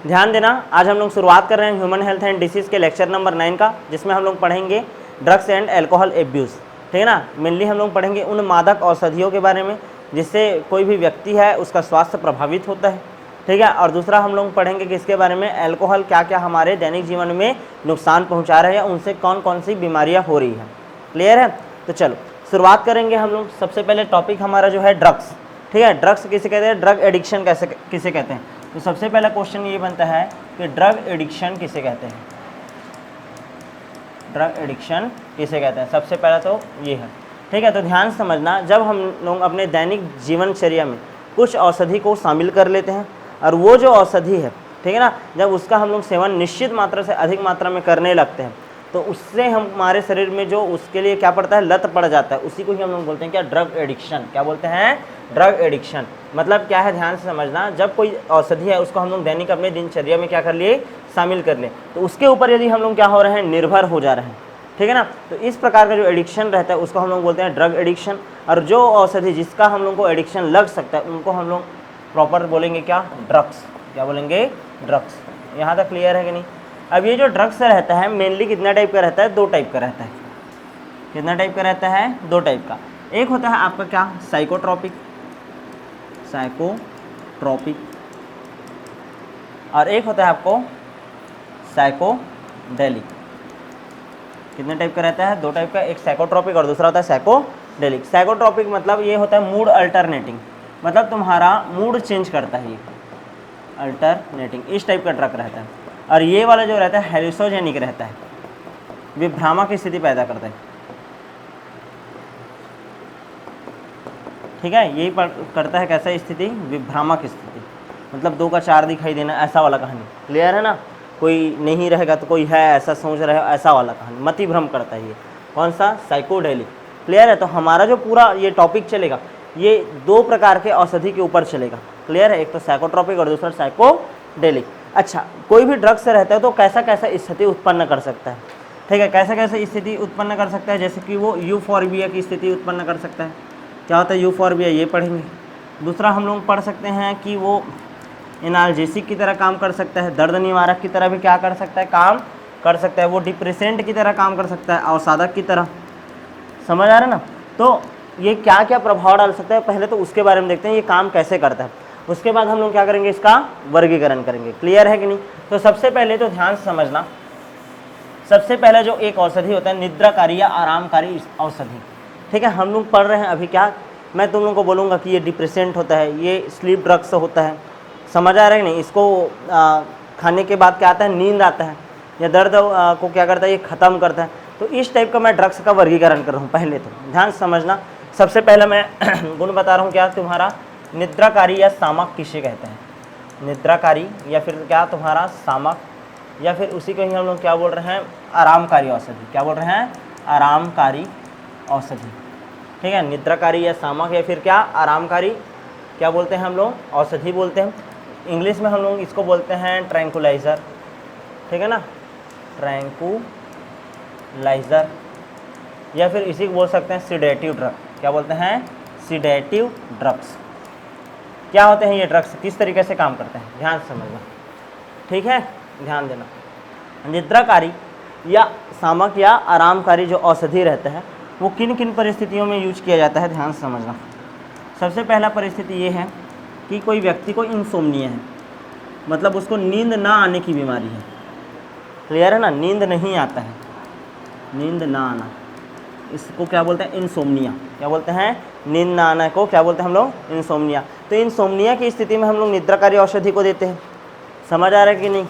ध्यान देना, आज हम लोग शुरुआत कर रहे हैं ह्यूमन हेल्थ एंड डिसीज़ के लेक्चर नंबर 9 का, जिसमें हम लोग पढ़ेंगे ड्रग्स एंड एल्कोहल एब्यूज़। ठीक है ना, मेनली हम लोग पढ़ेंगे उन मादक औषधियों के बारे में जिससे कोई भी व्यक्ति है उसका स्वास्थ्य प्रभावित होता है। ठीक है, और दूसरा हम लोग पढ़ेंगे कि इसके बारे में अल्कोहल क्या क्या हमारे दैनिक जीवन में नुकसान पहुंचा रहा है या उनसे कौन कौन सी बीमारियां हो रही हैं। क्लियर है? तो चलो शुरुआत करेंगे हम लोग। सबसे पहले टॉपिक हमारा जो है ड्रग्स। ठीक है, ड्रग्स किसे कहते हैं, ड्रग एडिक्शन कैसे किसे कहते हैं। तो सबसे पहला क्वेश्चन ये बनता है कि ड्रग एडिक्शन किसे कहते हैं। ड्रग एडिक्शन किसे कहते हैं, सबसे पहला तो ये है। ठीक है, तो ध्यान समझना, जब हम लोग अपने दैनिक जीवनचर्या में कुछ औषधि को शामिल कर लेते हैं और वो जो औषधि है, ठीक है ना, जब उसका हम लोग सेवन निश्चित मात्रा से अधिक मात्रा में करने लगते हैं तो उससे हमारे शरीर में जो उसके लिए क्या पड़ता है, लत पड़ जाता है। उसी को ही हम लोग बोलते हैं क्या, ड्रग एडिक्शन। क्या बोलते हैं, ड्रग एडिक्शन। मतलब क्या है, ध्यान से समझना, जब कोई औषधि है उसको हम लोग दैनिक अपने दिनचर्या में क्या कर लिए, शामिल कर ले, तो उसके ऊपर यदि हम लोग क्या हो रहे हैं, निर्भर हो जा रहे हैं। ठीक है ना, तो इस प्रकार का जो एडिक्शन रहता है उसको हम लोग बोलते हैं ड्रग एडिक्शन। और जो औषधि जिसका हम लोग को एडिक्शन लग सकता है उनको हम लोग प्रॉपर बोलेंगे क्या, ड्रग्स। क्या बोलेंगे, ड्रग्स। यहाँ तक क्लियर है कि नहीं। अब ये जो ड्रग्स रहता है मेनली कितना टाइप का रहता है, 2 टाइप का रहता है। कितना टाइप का रहता है, 2 टाइप का। एक होता है आपका क्या, साइकोट्रोपिक, साइकोट्रोपिक, और एक होता है आपको साइकोडेलिक। कितने टाइप का रहता है, 2 टाइप का, एक साइकोट्रोपिक और दूसरा होता है साइकोडेलिक। साइकोट्रोपिक मतलब ये होता है मूड अल्टरनेटिंग, मतलब तुम्हारा मूड चेंज करता है, ये अल्टरनेटिंग, इस टाइप का ड्रग रहता है। और ये वाला जो रहता है हेलुसिनोजेनिक रहता है, विभ्रामक की स्थिति पैदा करता है। ठीक है, यही करता है कैसा स्थिति, विभ्रामक स्थिति, मतलब 2 का 4 दिखाई देना, ऐसा वाला कहानी। क्लियर है ना, कोई नहीं रहेगा तो कोई है, ऐसा सोच रहे हो, ऐसा वाला कहानी, मति भ्रम करता है ये। कौन सा, साइकोडेलिक। क्लियर है, तो हमारा जो पूरा ये टॉपिक चलेगा ये 2 प्रकार के औषधि के ऊपर चलेगा। क्लियर है, एक तो साइकोट्रोपिक और दूसरा साइकोडेलिक। अच्छा, कोई भी ड्रग से रहता है तो कैसा कैसा स्थिति उत्पन्न कर सकता है। ठीक है, कैसे कैसे स्थिति उत्पन्न कर सकता है, जैसे कि वो यूफोर्बिया की स्थिति उत्पन्न कर सकता है। क्या होता है यूफोर्बिया, ये पढ़ेंगे। दूसरा हम लोग पढ़ सकते हैं कि वो एनाल्जेसिक की तरह काम कर सकता है, दर्द निवारक की तरह भी क्या कर सकता है, काम कर सकता है। वो डिप्रेसेंट की तरह काम कर सकता है, अवसादक की तरह। समझ आ रहा है ना। तो ये क्या क्या प्रभाव डाल सकता है, पहले तो उसके बारे में देखते हैं ये काम कैसे करता है। उसके बाद हम लोग क्या करेंगे, इसका वर्गीकरण करेंगे। क्लियर है कि नहीं। तो सबसे पहले तो ध्यान से समझना, सबसे पहला जो एक औषधि होता है निद्राकारी या आरामकारी औषधि। ठीक है, हम लोग पढ़ रहे हैं अभी क्या, मैं तुम लोगों को बोलूँगा कि ये डिप्रेसेंट होता है, ये स्लीप ड्रग्स होता है। समझ आ रहा है कि नहीं। इसको खाने के बाद क्या आता है, नींद आता है, या दर्द को क्या करता है, ये ख़त्म करता है। तो इस टाइप का मैं ड्रग्स का वर्गीकरण कर रहा हूँ। पहले तो ध्यान से समझना, सबसे पहले मैं गुण बता रहा हूँ क्या, तुम्हारा निद्राकारी या सामक किसे कहते हैं, निद्राकारी या फिर क्या तुम्हारा सामक, या फिर उसी को ही हम लोग क्या बोल रहे हैं, आरामकारी औषधि। क्या बोल रहे हैं, आरामकारी औषधि। ठीक है, निद्राकारी या सामक या फिर क्या आरामकारी, क्या बोलते हैं हम लोग, औषधि बोलते हैं। इंग्लिश में हम लोग इसको बोलते हैं ट्रैंकुलाइज़र। ठीक है ना, ट्रैंकुलाइज़र, या फिर इसी को बोल सकते हैं सिडेटिव ड्रग। क्या बोलते हैं, सिडेटिव ड्रग्स। क्या होते हैं ये ड्रग्स, किस तरीके से काम करते हैं, ध्यान समझना। ठीक है, ध्यान देना। निद्राकारी या सामक या आरामकारी जो औषधि रहता है वो किन किन परिस्थितियों में यूज किया जाता है, ध्यान समझना। सबसे पहला परिस्थिति ये है कि कोई व्यक्ति को इंसोम्निया है, मतलब उसको नींद ना आने की बीमारी है। क्लियर है ना, नींद नहीं आता है, नींद ना आना, इसको क्या बोलते हैं, इंसोम्निया। क्या बोलते हैं, नींद ना आना को क्या बोलते हैं हम लोग, इंसोम्निया। तो इंसोम्निया की स्थिति में हम लोग निद्राकारी औषधि को देते हैं। समझ आ रहा है कि नहीं।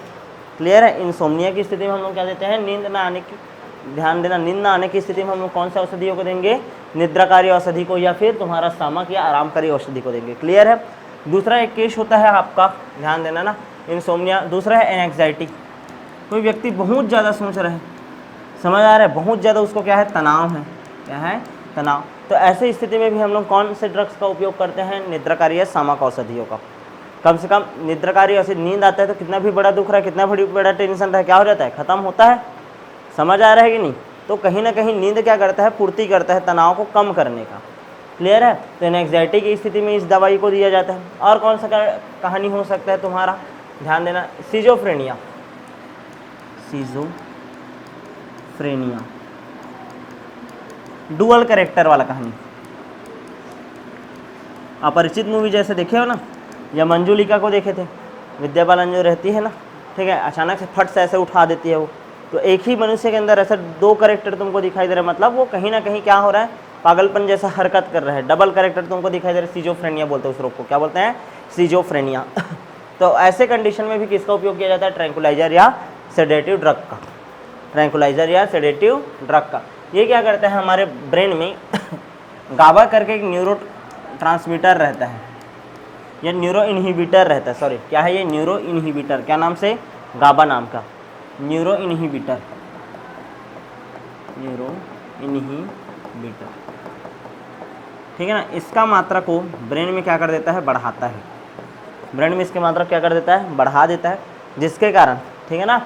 क्लियर है, इंसोम्निया की स्थिति में हम लोग क्या देते हैं, नींद ना आने की, ध्यान देना, नींद ना आने की स्थिति में हम लोग कौन सा औषधियों को देंगे, निद्राकारी औषधि को या फिर तुम्हारा सामक या आरामकारी औषधि को देंगे। क्लियर है। दूसरा एक केस होता है आपका, ध्यान देना ना, इंसोम्निया। दूसरा है एंग्जाइटी, कोई व्यक्ति बहुत ज़्यादा सोच रहे हैं, समझ आ रहा है, बहुत ज़्यादा उसको क्या है, तनाव है। क्या है, तनाव। तो ऐसे स्थिति में भी हम लोग कौन से ड्रग्स का उपयोग करते हैं, निद्राकारी या सामक औषधियों का। कम से कम निद्राकारी औषधि, नींद आता है तो कितना भी बड़ा दुख रहा है, कितना बड़ा टेंशन रहा है, क्या हो जाता है, खत्म होता है। समझ आ रहा है कि नहीं। तो कहीं ना कहीं नींद क्या करता है, पूर्ति करता है तनाव को कम करने का। क्लियर है। तो एंग्जाइटी की स्थिति में इस दवाई को दिया जाता है। और कौन सा कहानी हो सकता है तुम्हारा, ध्यान देना, सिजोफ्रेनिया, सिजोफ्रेनिया डुअल कैरेक्टर वाला कहानी। अपरिचित मूवी जैसे देखे हो ना, या मंजुलिका को देखे थे, विद्या बालन जो रहती है ना, ठीक है, अचानक से फट से ऐसे उठा देती है वो, तो एक ही मनुष्य के अंदर ऐसा दो कैरेक्टर तुमको दिखाई दे रहा है, मतलब वो कहीं ना कहीं क्या हो रहा है, पागलपन जैसा हरकत कर रहा है, डबल कैरेक्टर तुमको दिखाई दे रहा है। सिजोफ्रेनिया बोलते हैं उस रोग को, क्या बोलते हैं, सिजोफ्रेनिया। तो ऐसे कंडीशन में भी किसका उपयोग किया जाता है, ट्रैंकुलाइजर या सेडेटिव ड्रग का, ट्रैंकुलाइजर या सेडेटिव ड्रग का। ये क्या करता है, हमारे ब्रेन में गाबा करके एक न्यूरो ट्रांसमीटर रहता है, या न्यूरो इनहिबिटर रहता है, सॉरी क्या है ये, न्यूरो इनहिबिटर, क्या नाम से, गाबा नाम का न्यूरो इनहिबिटर, न्यूरो इनहिबिटर, ठीक है ना। इसका मात्रा को ब्रेन में क्या कर देता है, बढ़ाता है, ब्रेन में इसकी मात्रा क्या कर देता है, बढ़ा देता है, जिसके कारण, ठीक है ना,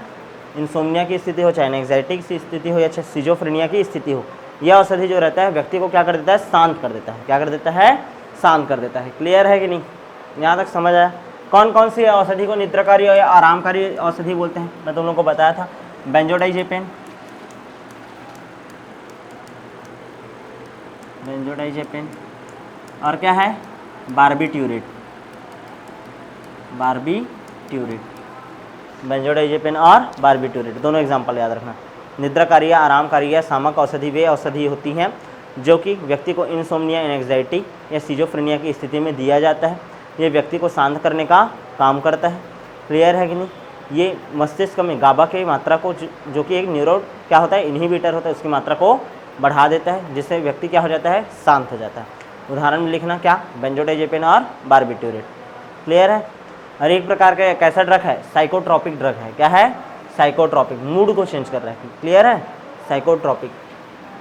इंसोम्निया की स्थिति हो, चाहे एंग्जाइटी की स्थिति हो, या चाहे सिजोफ्रेनिया की स्थिति हो, यह औषधि जो रहता है व्यक्ति को क्या कर देता है, शांत कर देता है, क्या कर देता है, शांत कर देता है। क्लियर है कि नहीं, यहाँ तक समझ आया। कौन कौन सी औषधि को निद्राकारी या आरामकारी औषधि बोलते हैं, मैं तुम लोगों को बताया था, बेंजोडाइजेपिन, बेंजोडाइजेपिन, और क्या है, बारबिट्यूरेट, बारबिट्यूरेट, बेंजोडाइजेपिन और बारबिट्यूरेट, दोनों एग्जाम्पल याद रखना। निद्राकारी या आरामकारी या सामक औषधि वे औषधि होती हैं जो कि व्यक्ति को इंसोम्निया, एंग्जाइटी या सिजोफ्रेनिया की स्थिति में दिया जाता है। ये व्यक्ति को शांत करने का काम करता है। क्लियर है कि नहीं। ये मस्तिष्क में गाबा की मात्रा को जो कि एक न्यूरो क्या होता है, इनहिबिटर होता है, उसकी मात्रा को बढ़ा देता है, जिससे व्यक्ति क्या हो जाता है, शांत हो जाता है। उदाहरण में लिखना क्या, बेंजोडाइजेपिन और बारबिट्यूरेट। क्लियर है। और एक प्रकार का कैसा ड्रग है, साइकोट्रॉपिक ड्रग है। क्या है, साइकोट्रॉपिक, मूड को चेंज कर रहा है। क्लियर है, साइकोट्रॉपिक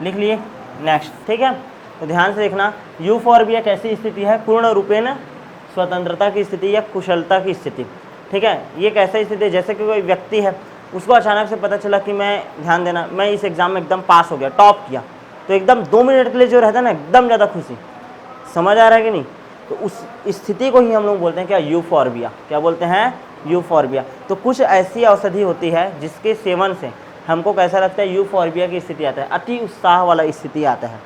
लिख लिए। नेक्स्ट, ठीक है। तो ध्यान से देखना, यूफोर्बिया कैसी स्थिति है, पूर्ण रूपेण स्वतंत्रता की स्थिति या कुशलता की स्थिति। ठीक है, ये कैसे स्थिति है, जैसे कि कोई व्यक्ति है, उसको अचानक से पता चला कि मैं, ध्यान देना, मैं इस एग्जाम में एकदम पास हो गया, टॉप किया, तो एकदम 2 मिनट के लिए जो रहता है ना, एकदम ज़्यादा खुशी। समझ आ रहा है कि नहीं। तो उस स्थिति को ही हम लोग बोलते हैं क्या, यूफोर्बिया। क्या बोलते हैं, यूफोर्बिया। तो कुछ ऐसी औषधि होती है जिसके सेवन से हमको कैसा लगता है, यूफोर्बिया की स्थिति आता है, अति उत्साह वाला स्थिति आता है।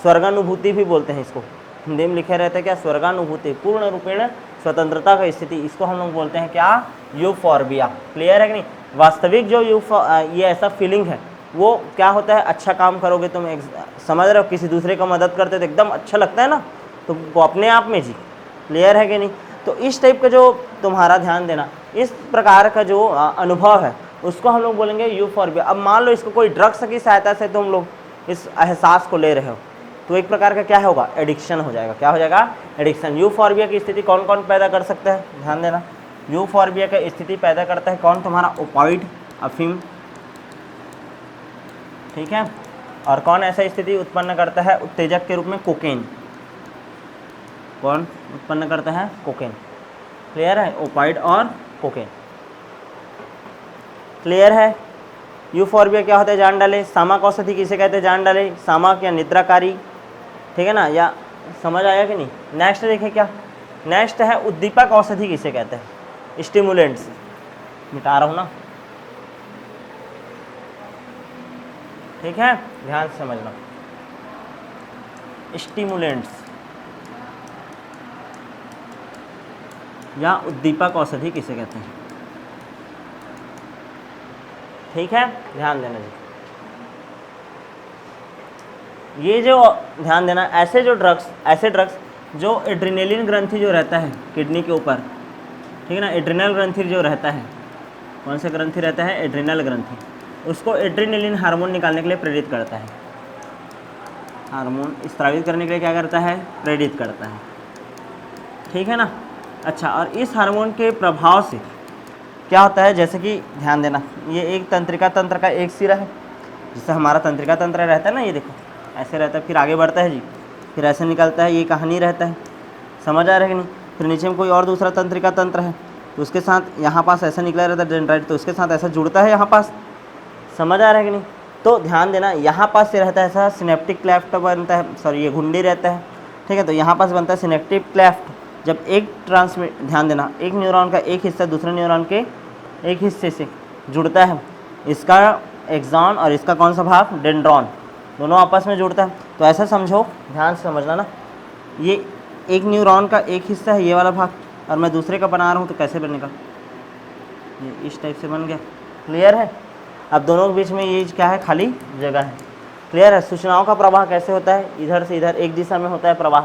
स्वर्गानुभूति भी बोलते हैं इसको, हिंदी में लिखे रहते हैं क्या, स्वर्गानुभूति, पूर्ण रूपेण स्वतंत्रता का स्थिति, इसको हम लोग बोलते हैं क्या, यूफोर्बिया। क्लियर है कि नहीं। वास्तविक जो ये ऐसा फीलिंग है, वो क्या होता है, अच्छा काम करोगे तुम, समझ रहे हो, किसी दूसरे का मदद करते तो एकदम अच्छा लगता है ना, तुमको अपने आप में जी। क्लियर है कि नहीं। तो इस टाइप का जो तुम्हारा, ध्यान देना, इस प्रकार का जो अनुभव है, उसको हम लोग बोलेंगे यूफोर्बिया। अब मान लो इसको कोई ड्रग्स की सहायता से तुम लोग इस एहसास को ले रहे हो, तो एक प्रकार का क्या होगा, एडिक्शन हो जाएगा। क्या हो जाएगा, एडिक्शन। यूफोर्बिया की स्थिति कौन कौन पैदा कर सकता है, ध्यान देना। यूफोर्बिया की स्थिति पैदा करता है कौन, तुम्हारा ओपाइड, अफीम, ठीक है। और कौन ऐसा स्थिति उत्पन्न करता है उत्तेजक के रूप में, कोकेन। कौन उत्पन्न करता है, कोकेन। क्लियर है, ओपाइड और कोकेन। क्लियर है। यूफोर्बिया क्या होता है, जान डाले। सामक औषधि किसे कहते हैं, जान डाले, सामक या निद्राकारी, ठीक है ना, या समझ आया कि नहीं। नेक्स्ट देखें क्या, नेक्स्ट है उद्दीपक औषधि किसे कहते हैं, स्टिमुलेंट्स, मिटा रहा हूँ ना, ठीक है, ध्यान से समझना। स्टिमुलेंट्स या उद्दीपक औषधि किसे कहते हैं, ठीक है, ध्यान देना जी। ये जो, ध्यान देना, ऐसे ड्रग्स जो एड्रेनलिन ग्रंथि जो रहता है किडनी के ऊपर, ठीक है ना, एड्रेनल ग्रंथि जो रहता है, कौन सा ग्रंथि रहता है, एड्रेनल ग्रंथि, उसको एड्रेनलिन हार्मोन निकालने के लिए प्रेरित करता है। हार्मोन स्रावित करने के लिए क्या करता है, प्रेरित करता है, ठीक है ना। अच्छा, और इस हार्मोन के प्रभाव से क्या होता है, जैसे कि ध्यान देना, ये एक तंत्रिका तंत्र का एक सिरा है, जिससे हमारा तंत्रिका तंत्र रहता है ना, ये देखो ऐसे रहता है, फिर आगे बढ़ता है जी, फिर ऐसे निकलता है, ये कहानी रहता है। समझ आ रहा है कि नहीं। फिर नीचे में कोई और दूसरा तंत्रिका तंत्र है, तो उसके साथ यहाँ पास ऐसा निकला रहता है डेंड्राइट, तो उसके साथ ऐसा जुड़ता है यहाँ पास। समझ आ रहा है कि नहीं। तो ध्यान देना, यहाँ पास से रहता है ऐसा सिनेप्टिक क्लेफ्ट बनता है, सॉरी ये घुंडी रहता है, ठीक है। तो यहाँ पास बनता है सिनेप्टिक क्लेफ्ट, जब एक ध्यान देना, एक न्यूरॉन का एक हिस्सा दूसरे न्यूरॉन के एक हिस्से से जुड़ता है, इसका एक्सॉन और इसका कौन सा भाग, डेंड्रॉन, दोनों आपस में जुड़ता है। तो ऐसा समझो, ध्यान से समझना ना, ये एक न्यूरॉन का एक हिस्सा है ये वाला भाग, और मैं दूसरे का बना रहा हूँ तो कैसे बनेगा, ये इस टाइप से बन गया। क्लियर है? अब दोनों के बीच में ये क्या है, खाली जगह है। क्लियर है? सूचनाओं का प्रवाह कैसे होता है, इधर से इधर एक दिशा में होता है प्रवाह।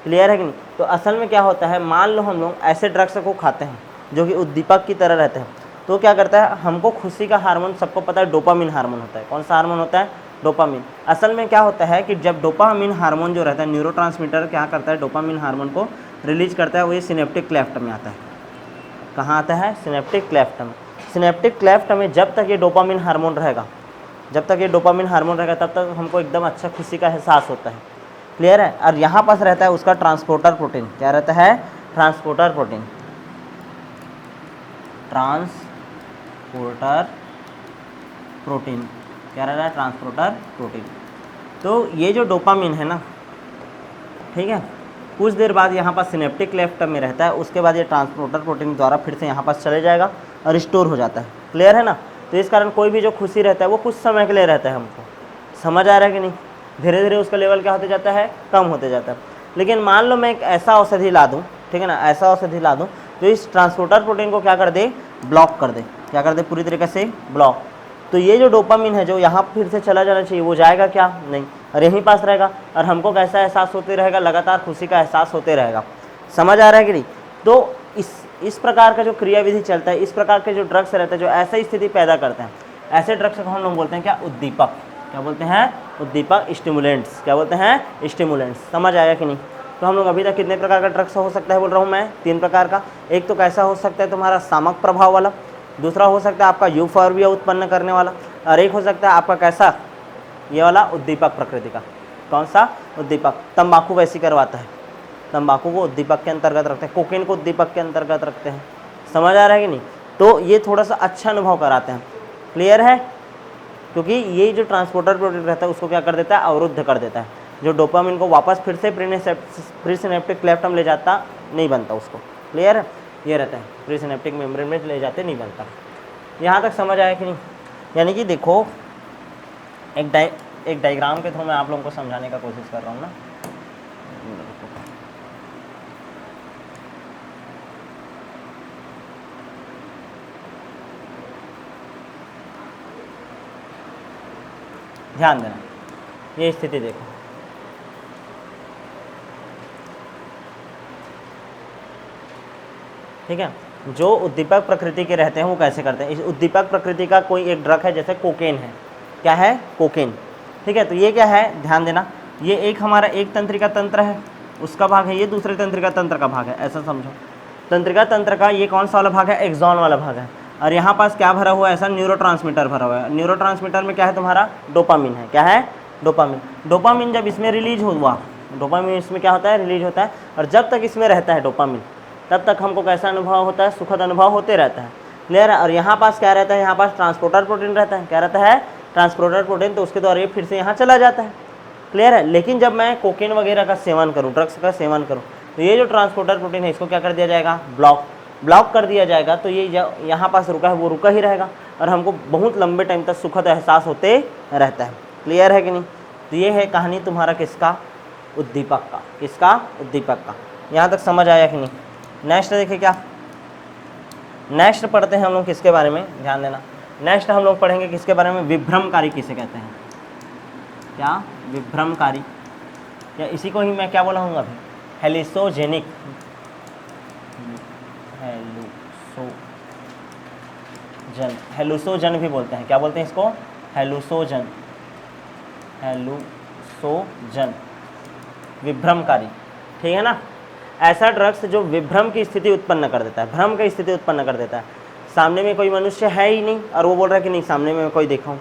क्लियर है कि नहीं? तो असल में क्या होता है, मान लो हम लोग ऐसे ड्रग्स को खाते हैं जो कि उद्दीपक की तरह रहते हैं, तो क्या करता है, हमको खुशी का हार्मोन, सबको पता है डोपामिन हार्मोन होता है। कौन सा हार्मोन होता है, डोपामिन। असल में क्या होता है कि जब डोपामिन हार्मोन जो रहता है, न्यूरोट्रांसमीटर क्या करता है, डोपामिन हार्मोन को रिलीज करता है, वो ये सिनेप्टिक क्लेफ्ट में आता है। कहाँ आता है, सिनेप्टिक क्लेफ्ट में। सिनेप्टिक क्लेफ्ट में जब तक ये डोपामिन हार्मोन रहेगा, जब तक ये डोपामिन हार्मोन रहेगा तब तक हमको एकदम अच्छा खुशी का एहसास होता है। क्लियर है? और यहाँ पास रहता है उसका ट्रांसपोर्टर प्रोटीन। क्या रहता है, ट्रांसपोर्टर प्रोटीन, ट्रांसपोर्टर प्रोटीन, क्या रहता है, ट्रांसपोर्टर प्रोटीन। तो ये जो डोपामिन है ना, ठीक है, कुछ देर बाद यहाँ पास सिनेप्टिक क्लेफ्ट में रहता है, उसके बाद ये ट्रांसपोर्टर प्रोटीन द्वारा फिर से यहाँ पास चले जाएगा और स्टोर हो जाता है। क्लियर है ना? तो इस कारण कोई भी जो खुशी रहता है वो कुछ समय के लिए रहता है। हमको समझ आ रहा है कि नहीं? धीरे धीरे उसका लेवल क्या होते जाता है, कम होते जाता है। लेकिन मान लो मैं एक ऐसा औषधि ला दूँ, ठीक है ना, ऐसा औषधि ला दूँ तो इस ट्रांसपोर्टर प्रोटीन को क्या कर दे, ब्लॉक कर दे। क्या कर दे, पूरी तरीके से ब्लॉक। तो ये जो डोपामिन है जो यहाँ फिर से चला जाना चाहिए, वो जाएगा क्या, नहीं, और यहीं पास रहेगा, और हमको कैसा एहसास होते रहेगा, लगातार खुशी का एहसास होते रहेगा। समझ आ रहा है कि नहीं? तो इस प्रकार का जो क्रियाविधि चलता है, इस प्रकार के जो ड्रग्स रहते हैं जो ऐसा स्थिति पैदा करते हैं, ऐसे ड्रग्स को हम लोग बोलते हैं क्या, उद्दीपक। क्या बोलते हैं, उद्दीपक, स्टिमुलेंट्स। क्या बोलते हैं, स्टिमुलेंट्स। समझ आया कि नहीं? तो हम लोग अभी तक कितने प्रकार का ड्रग्स हो सकता है बोल रहा हूँ मैं, 3 प्रकार का। एक तो कैसा हो सकता है तुम्हारा, सामक प्रभाव वाला, दूसरा हो सकता है आपका यूफोर्बिया उत्पन्न करने वाला, और एक हो सकता है आपका कैसा, ये वाला उद्दीपक प्रकृति का। कौन सा, उद्दीपक। तंबाकू वैसी करवाता है, तंबाकू को उद्दीपक के अंतर्गत रखते हैं, कोकेन को उद्दीपक के अंतर्गत रखते हैं। समझ आ रहा है कि नहीं? तो ये थोड़ा सा अच्छा अनुभव कराते हैं। क्लियर है? क्योंकि ये जो ट्रांसपोर्टर प्रोटीन रहता है उसको क्या कर देता है, अवरुद्ध कर देता है, जो डोपामिन को वापस फिर से प्रीसिनेप्टिक क्लेफ्ट में ले जाता नहीं बनता उसको। क्लियर है? ये रहता है, प्रीसिनेप्टिक मेम्ब्रेन में ले जाते नहीं बनता। यहाँ तक समझ आया कि नहीं? यानी कि देखो, एक डायग्राम के थ्रू मैं आप लोगों को समझाने का कोशिश कर रहा हूँ ना। ध्यान देना, ये स्थिति देखो, ठीक है। जो उद्दीपक प्रकृति के रहते हैं वो कैसे करते हैं, इस उद्दीपक प्रकृति का कोई एक ड्रग है, जैसे कोकेन है। क्या है, कोकेन, ठीक है। तो ये क्या है, ध्यान देना, ये एक हमारा एक तंत्रिका तंत्र है, उसका भाग है, ये दूसरे तंत्रिका तंत्र का भाग है, ऐसा समझो। तंत्रिका तंत्र का ये कौन सा वाला भाग है, एक्सॉन वाला भाग है। और यहाँ पास क्या भरा हुआ है, ऐसा न्यूरोट्रांसमीटर भरा हुआ है। न्यूरोट्रांसमीटर में क्या है तुम्हारा, डोपामिन है। क्या है, डोपामिन। डोपामिन जब इसमें रिलीज हुआ, डोपामिन इसमें क्या होता है, रिलीज होता है, और जब तक इसमें रहता है डोपामिन, तब तक हमको कैसा अनुभव होता है, सुखद अनुभव होते रहता है। क्लियर है? और यहाँ पास क्या रहता है, यहाँ पास ट्रांसपोर्टर प्रोटीन रहता है। क्या रहता है, ट्रांसपोर्टर प्रोटीन, तो उसके द्वारा ये फिर से यहाँ चला जाता है। क्लियर है? लेकिन जब मैं कोकेन वगैरह का सेवन करूँ, ड्रग्स का सेवन करूँ, तो ये जो ट्रांसपोर्टर प्रोटीन है इसको क्या कर दिया जाएगा, ब्लॉक कर दिया जाएगा। तो ये यहाँ पास रुका है वो रुका ही रहेगा, और हमको बहुत लंबे टाइम तक सुखद एहसास होते रहता है। क्लियर है कि नहीं? तो ये है कहानी तुम्हारा किसका, उद्दीपक का। किसका, उद्दीपक का। यहाँ तक समझ आया कि नहीं? नेक्स्ट देखिए, क्या नेक्स्ट पढ़ते हैं हम लोग किसके बारे में, ध्यान देना। नेक्स्ट हम लोग पढ़ेंगे किसके बारे में, विभ्रमकारी किसे कहते हैं। क्या, विभ्रमकारी, या इसी को ही मैं क्या बोला हूँ अभी, हेलिसोजेनिक, हेलुसोजन भी बोलते हैं। क्या बोलते हैं इसको, हेलुसोजन, विभ्रमकारी, ठीक है ना। ऐसा ड्रग्स जो विभ्रम की स्थिति उत्पन्न कर देता है, भ्रम की स्थिति उत्पन्न कर देता है। सामने में कोई मनुष्य है ही नहीं, और वो बोल रहा है कि नहीं सामने में मैं कोई देखा हूँ,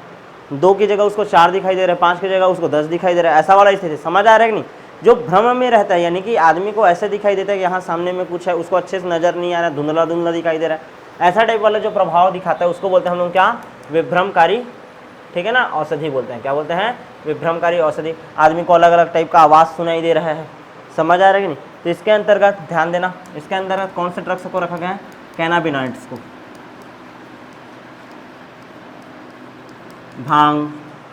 2 की जगह उसको 4 दिखाई दे रहा है, 5 की जगह उसको 10 दिखाई दे रहा है, ऐसा वाला स्थिति। समझ आ रहा है कि नहीं? जो भ्रम में रहता है, यानी कि आदमी को ऐसे दिखाई देता है कि यहाँ सामने में कुछ है, उसको अच्छे से नजर नहीं आ रहा है, धुंधला धुंधला दिखाई दे रहा है, ऐसा टाइप वाला जो प्रभाव दिखाता है उसको बोलते हैं हम लोग क्या, विभ्रमकारी, ठीक है ना, औषधि बोलते हैं। क्या बोलते हैं, विभ्रमकारी औषधि। आदमी को अलग अलग टाइप का आवाज़ सुनाई दे रहा है, समझ आ रहा है कि नहीं, तो इसके अंतर्गत ध्यान देना, इसके अंतर्गत कौन से ड्रग्स को रखा गया है, कैनाबिनॉइड्स को, भांग,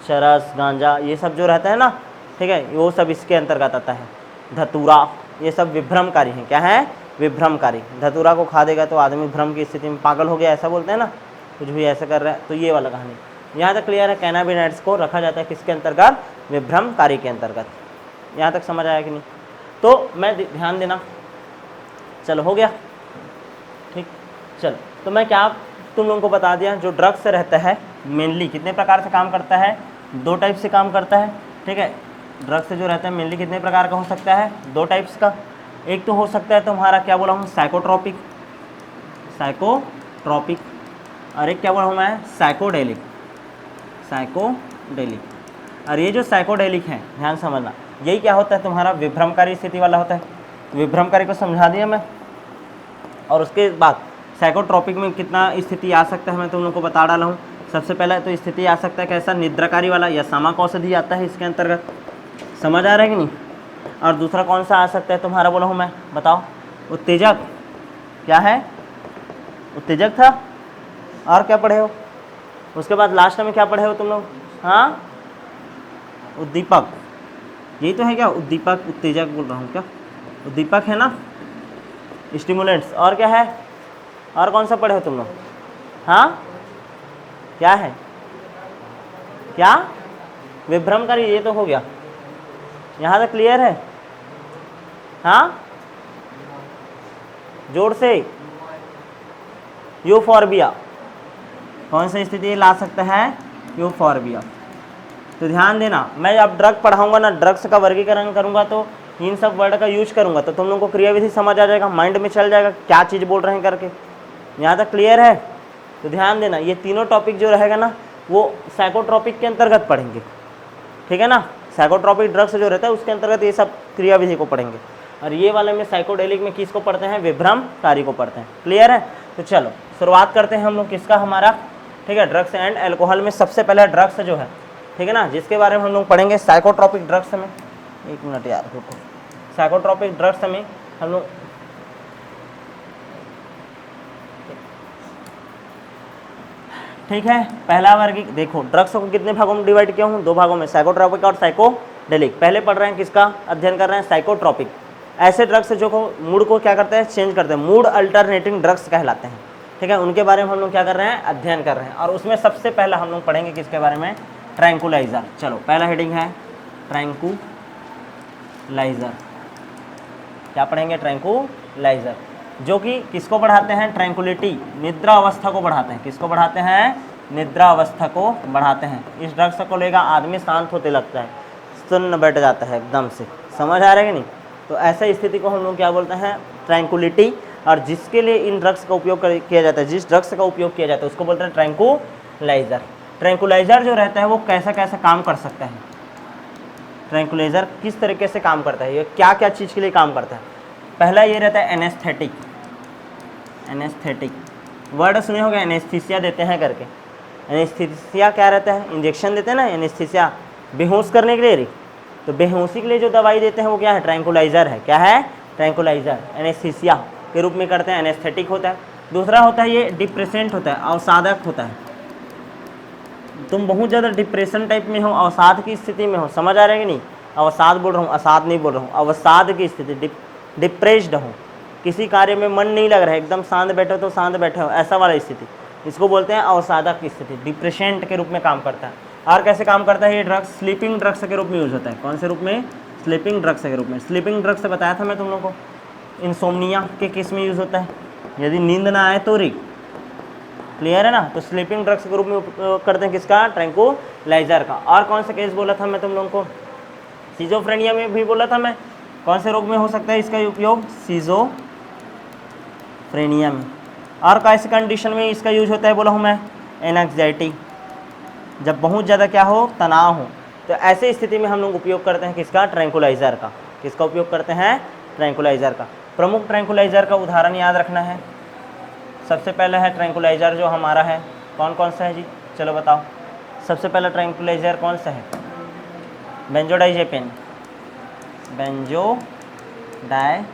चरस, गांजा, ये सब जो रहता है ना, ठीक है, वो सब इसके अंतर्गत आता है। धतूरा, ये सब विभ्रमकारी हैं। क्या है, विभ्रमकारी। धतूरा को खा देगा तो आदमी भ्रम की स्थिति में पागल हो गया, ऐसा बोलते हैं ना, कुछ भी ऐसा कर रहा है, तो ये वाला कहानी यहाँ तक क्लियर है। कैनाबिनॉइड्स को रखा जाता है किसके अंतर्गत, विभ्रमकारी के अंतर्गत। यहाँ तक समझ आया कि नहीं? तो मैं ध्यान देना, चलो हो गया, ठीक। चलो तो मैं क्या तुम लोगों को बता दिया, जो ड्रग्स रहता है मेनली कितने प्रकार से काम करता है, 2 टाइप से काम करता है, ठीक है। ड्रग्स जो रहता है मेनली कितने प्रकार का हो सकता है, 2 टाइप्स का। एक तो हो सकता है तुम्हारा क्या बोला हूँ, साइकोट्रोपिक, साइकोट्रोपिक, और एक क्या बोला हूँ मैं, साइकोडेलिक, साइकोडेलिक। और ये जो साइकोडेलिक है, ध्यान समझना, यही क्या होता है तुम्हारा, विभ्रमकारी स्थिति वाला होता है। विभ्रमकारी को समझा दिया मैं। और उसके बाद साइकोट्रोपिक में कितना स्थिति आ सकता है मैं तुम लोग को बता डाला हूँ। सबसे पहले तो स्थिति आ सकता है कैसा, निद्राकारी वाला, या सामाक औषधि आता है इसके अंतर्गत, समझ आ रहा है कि नहीं। और दूसरा कौन सा आ सकता है तुम्हारा, बोला हूँ मैं, बताओ, उत्तेजक। क्या है, उत्तेजक था। और क्या पढ़े हो उसके बाद लास्ट में, क्या पढ़े हो तुम लोग, हाँ, उद्दीपक। यही तो है क्या, उद्दीपक, उत्तेजक बोल रहा हूँ क्या, उद्दीपक है ना, स्टिमुलेंट्स। और क्या है, और कौन सा पढ़े हो तुम लोग, हाँ, क्या है, क्या, विभ्रमकारी, ये तो हो गया। यहाँ तक क्लियर है, हाँ, जोर से, यूफोर्बिया, कौन सी स्थिति ला सकता है, यूफोर्बिया। तो ध्यान देना, मैं अब ड्रग पढ़ाऊंगा ना, ड्रग्स का वर्गीकरण करूंगा तो इन सब वर्ड का यूज करूंगा, तो तुम लोगों को क्रियाविधि समझ आ जाएगा, माइंड में चल जाएगा क्या चीज़ बोल रहे हैं करके। यहाँ तक क्लियर है? तो ध्यान देना, ये तीनों टॉपिक जो रहेगा ना, वो साइकोट्रोपिक के अंतर्गत पढ़ेंगे, ठीक है ना। साइकोट्रोपिक ड्रग्स जो रहता है उसके अंतर्गत ये सब क्रियाविधि को पढ़ेंगे। और ये वाले में साइकोडेलिक में किसको पढ़ते हैं, विभ्रमकारी को पढ़ते हैं। क्लियर है? तो चलो शुरुआत करते हैं हम लोग किसका, हमारा, ठीक है, ड्रग्स एंड एल्कोहल में। सबसे पहले ड्रग्स जो है, ठीक है ना, जिसके बारे में हम लोग पढ़ेंगे साइकोट्रोपिक ड्रग्स में। एक मिनट यार रुको, साइकोट्रोपिक ड्रग्स में हम लोग, ठीक है, पहला वर्ग, देखो ड्रग्स को कितने भागों में डिवाइड किया हूँ, 2 भागों में, साइकोट्रोपिक और साइकोडेलिक। पहले पढ़ रहे हैं किसका अध्ययन कर रहे हैं, साइकोट्रोपिक। ऐसे ड्रग्स जो को मूड को क्या करते हैं, चेंज करते हैं, मूड अल्टरनेटिंग ड्रग्स कहलाते हैं, ठीक है। उनके बारे में हम लोग क्या कर रहे हैं, अध्ययन कर रहे हैं। और उसमें सबसे पहला हम लोग पढ़ेंगे किसके बारे में, ट्रैंकुलाइजर। चलो पहला हेडिंग है ट्रैंकुलाइजर। क्या पढ़ेंगे, ट्रैंकुलाइजर, जो कि किसको बढ़ाते हैं, ट्रैंकुलिटी, निद्रा अवस्था को बढ़ाते हैं। किसको बढ़ाते हैं, निद्रा अवस्था को बढ़ाते हैं। इस ड्रग्स को लेगा आदमी शांत होते लगता है, सुन्न बैठ जाता है एकदम से, समझ आ रहा है कि नहीं। तो ऐसा स्थिति को हम लोग क्या बोलते हैं, ट्रैंकुलिटी। और जिसके लिए इन ड्रग्स का उपयोग किया जाता है, जिस ड्रग्स का उपयोग किया जाता है उसको बोलते हैं ट्रैंकुलाइजर। ट्रैंकुलाइजर जो रहता है वो कैसा कैसा काम कर सकता है, ट्रैंकुलाइजर किस तरीके से काम करता है, ये क्या क्या चीज़ के लिए काम करता है। पहला ये रहता है एनेस्थेटिक। एनेस्थेटिक वर्ड सुने होंगे, एनेस्थीसिया देते हैं करके। एनेस्थीसिया क्या रहता है, इंजेक्शन देते हैं ना, एनेस्थीसिया बेहोश करने के लिए। तो बेहोशी के लिए जो दवाई देते हैं वो क्या है, ट्रैंकुलाइजर है। क्या है, ट्रैंकुलाइजर, एनेस्थीसिया के रूप में करते हैं, एनेस्थेटिक होता है। दूसरा होता है ये डिप्रेसेंट होता है, अवसादक होता है। तुम बहुत ज़्यादा डिप्रेशन टाइप में हो, अवसाद की स्थिति में हो, समझ आ रहा है कि नहीं, अवसाद बोल रहा हूँ, अवसाद नहीं बोल रहा हूँ, अवसाद की स्थिति, डिप्रेस्ड हो, किसी कार्य में मन नहीं लग रहा है, एकदम शांत बैठे तो शांत बैठे हो, ऐसा वाला स्थिति, इसको बोलते हैं अवसादक की स्थिति, डिप्रेशेंट के रूप में काम करता है। और कैसे काम करता है ये ड्रग्स, स्लीपिंग ड्रग्स के रूप में यूज होता है। कौन से रूप में, स्लीपिंग ड्रग्स के रूप में। स्लीपिंग ड्रग्स से बताया था मैं तुम लोगों को, इंसोम्निया के केस में यूज होता है, यदि नींद ना आए तो क्लियर है ना। तो स्लीपिंग ड्रग्स के रूप में उपयोग करते हैं किसका, ट्रैंकुलाइजर का। और कौन सा केस बोला था मैं तुम लोगों को, सिजोफ्रेनिया में भी बोला था मैं। कौन से रोग में हो सकता है इसका उपयोग, सिजोफ्रेनिया में। और कैसे कंडीशन में इसका यूज होता है बोला हूँ मैं, एंजाइटी, जब बहुत ज़्यादा क्या हो, तनाव हो, तो ऐसे स्थिति में हम लोग उपयोग करते हैं किसका, ट्रैंकुलाइजर का। किसका उपयोग करते हैं, ट्रैंकुलाइजर का। प्रमुख ट्रैंकुलाइजर का उदाहरण याद रखना है। सबसे पहले है ट्रैंकुलाइजर जो हमारा है, कौन कौन सा है जी, चलो बताओ। सबसे पहला ट्रैंकुलाइजर कौन सा है, बेंजोडाइजेपिन, बेंजोडाइजेपिन,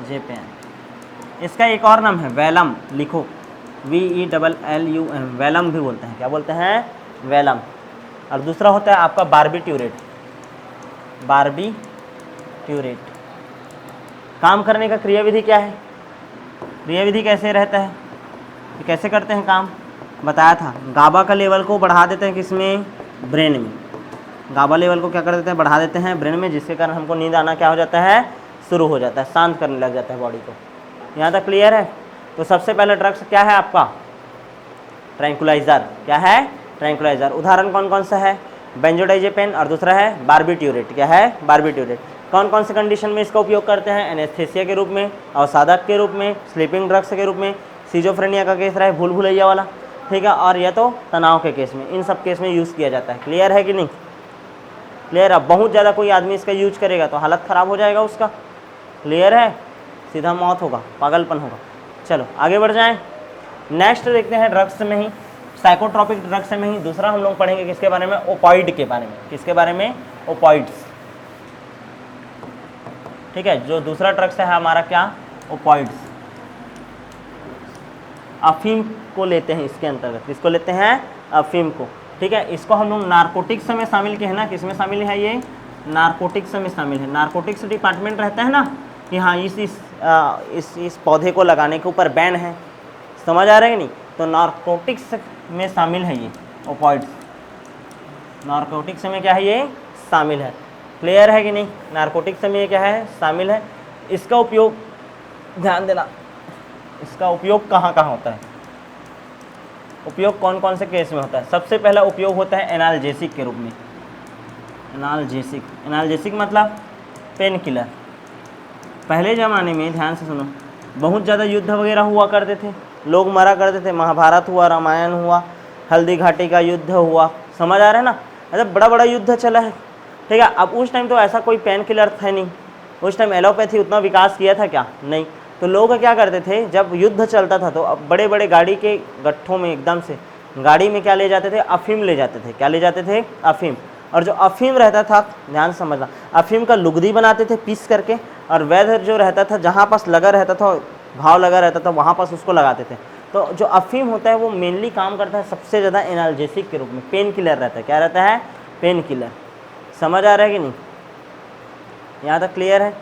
जेपेन। इसका एक और नाम है वैलम, लिखो VELLUM, वैलम भी बोलते हैं। क्या बोलते हैं? वैलम। और दूसरा होता है आपका बारबीट्यूरेट। बारबीट्यूरेट काम करने का क्रियाविधि क्या है? क्रियाविधि कैसे रहता है, कैसे करते हैं काम, बताया था। गाबा का लेवल को बढ़ा देते हैं किसमें? ब्रेन में। गाबा लेवल को क्या कर देते हैं? बढ़ा देते हैं ब्रेन में, जिसके कारण हमको नींद आना क्या हो जाता है? शुरू हो जाता है, शांत करने लग जाता है बॉडी को। यहाँ तक क्लियर है? तो सबसे पहला ड्रग्स क्या है आपका? ट्रैंकुलाइजर। क्या है? ट्रैंकुलाइजर। उदाहरण कौन कौन सा है? बेंजोडाइजेपिन और दूसरा है बारबीट्यूरेट। क्या है? बारबीट्यूरेट। कौन कौन से कंडीशन में इसका उपयोग करते हैं? एनेस्थेसिया के रूप में, अवसादक के रूप में, स्लीपिंग ड्रग्स के रूप में, सिजोफ्रेनिया का केस रहा है, भूल भुलैया वाला, ठीक है, और या तो तनाव के केस में, इन सब केस में यूज़ किया जाता है। क्लियर है कि नहीं? क्लियर है? बहुत ज़्यादा कोई आदमी इसका यूज करेगा तो हालत ख़राब हो जाएगा उसका। क्लियर है? सीधा मौत होगा, पागलपन होगा। चलो आगे बढ़ जाएं। नेक्स्ट देखते हैं ड्रग्स में ही, साइकोट्रॉपिक ड्रग्स में ही दूसरा हम लोग पढ़ेंगे किसके बारे में? ओपॉइड के बारे में। किसके बारे में? ओपॉइड्स। ठीक है, जो दूसरा ड्रग्स है हमारा क्या? ओपॉइड्स। अफीम को लेते हैं इसके अंतर्गत। किसको लेते हैं? अफीम को। ठीक है, इसको हम लोग नारकोटिक्स में शामिल किए हैं ना। किसमें शामिल है ये? नारकोटिक्स में शामिल है। नारकोटिक्स डिपार्टमेंट रहता है ना कि हाँ इस पौधे को लगाने के ऊपर बैन है। समझ आ रहा है कि नहीं? तो नारकोटिक्स में शामिल है ये ओपॉइड्स। नारकोटिक्स में क्या है? ये शामिल है। क्लियर है कि नहीं? नारकोटिक्स में ये क्या है? शामिल है। इसका उपयोग, ध्यान देना, इसका उपयोग कहाँ कहाँ होता है? उपयोग कौन कौन से केस में होता है? सबसे पहला उपयोग होता है एनाल्जेसिक के रूप में। एनाल्जेसिक, एनाल्जेसिक मतलब पेन किलर। पहले ज़माने में, ध्यान से सुनो, बहुत ज़्यादा युद्ध वगैरह हुआ करते थे, लोग मरा करते थे। महाभारत हुआ, रामायण हुआ, हल्दी घाटी का युद्ध हुआ। समझ आ रहा है ना? ऐसा बड़ा बड़ा युद्ध चला है। ठीक है, अब उस टाइम तो ऐसा कोई पेन किलर था नहीं। उस टाइम एलोपैथी उतना विकास किया था क्या? नहीं। तो लोग क्या करते थे, जब युद्ध चलता था तो अब बड़े बड़े गाड़ी के गट्ठों में एकदम से गाड़ी में क्या ले जाते थे? अफीम ले जाते थे। क्या ले जाते थे? अफीम। और जो अफीम रहता था, ध्यान समझना, अफीम का लुगदी बनाते थे पीस करके, और वैद्य जो रहता था, जहाँ पास लगा रहता था, घाव लगा रहता था, वहाँ पास उसको लगाते थे। तो जो अफीम होता है वो मेनली काम करता है सबसे ज़्यादा एनाल्जेसिक के रूप में, पेन किलर रहता है। क्या रहता है? Pain killer. समझ आ रहा है कि नहीं? यहाँ तक क्लियर है?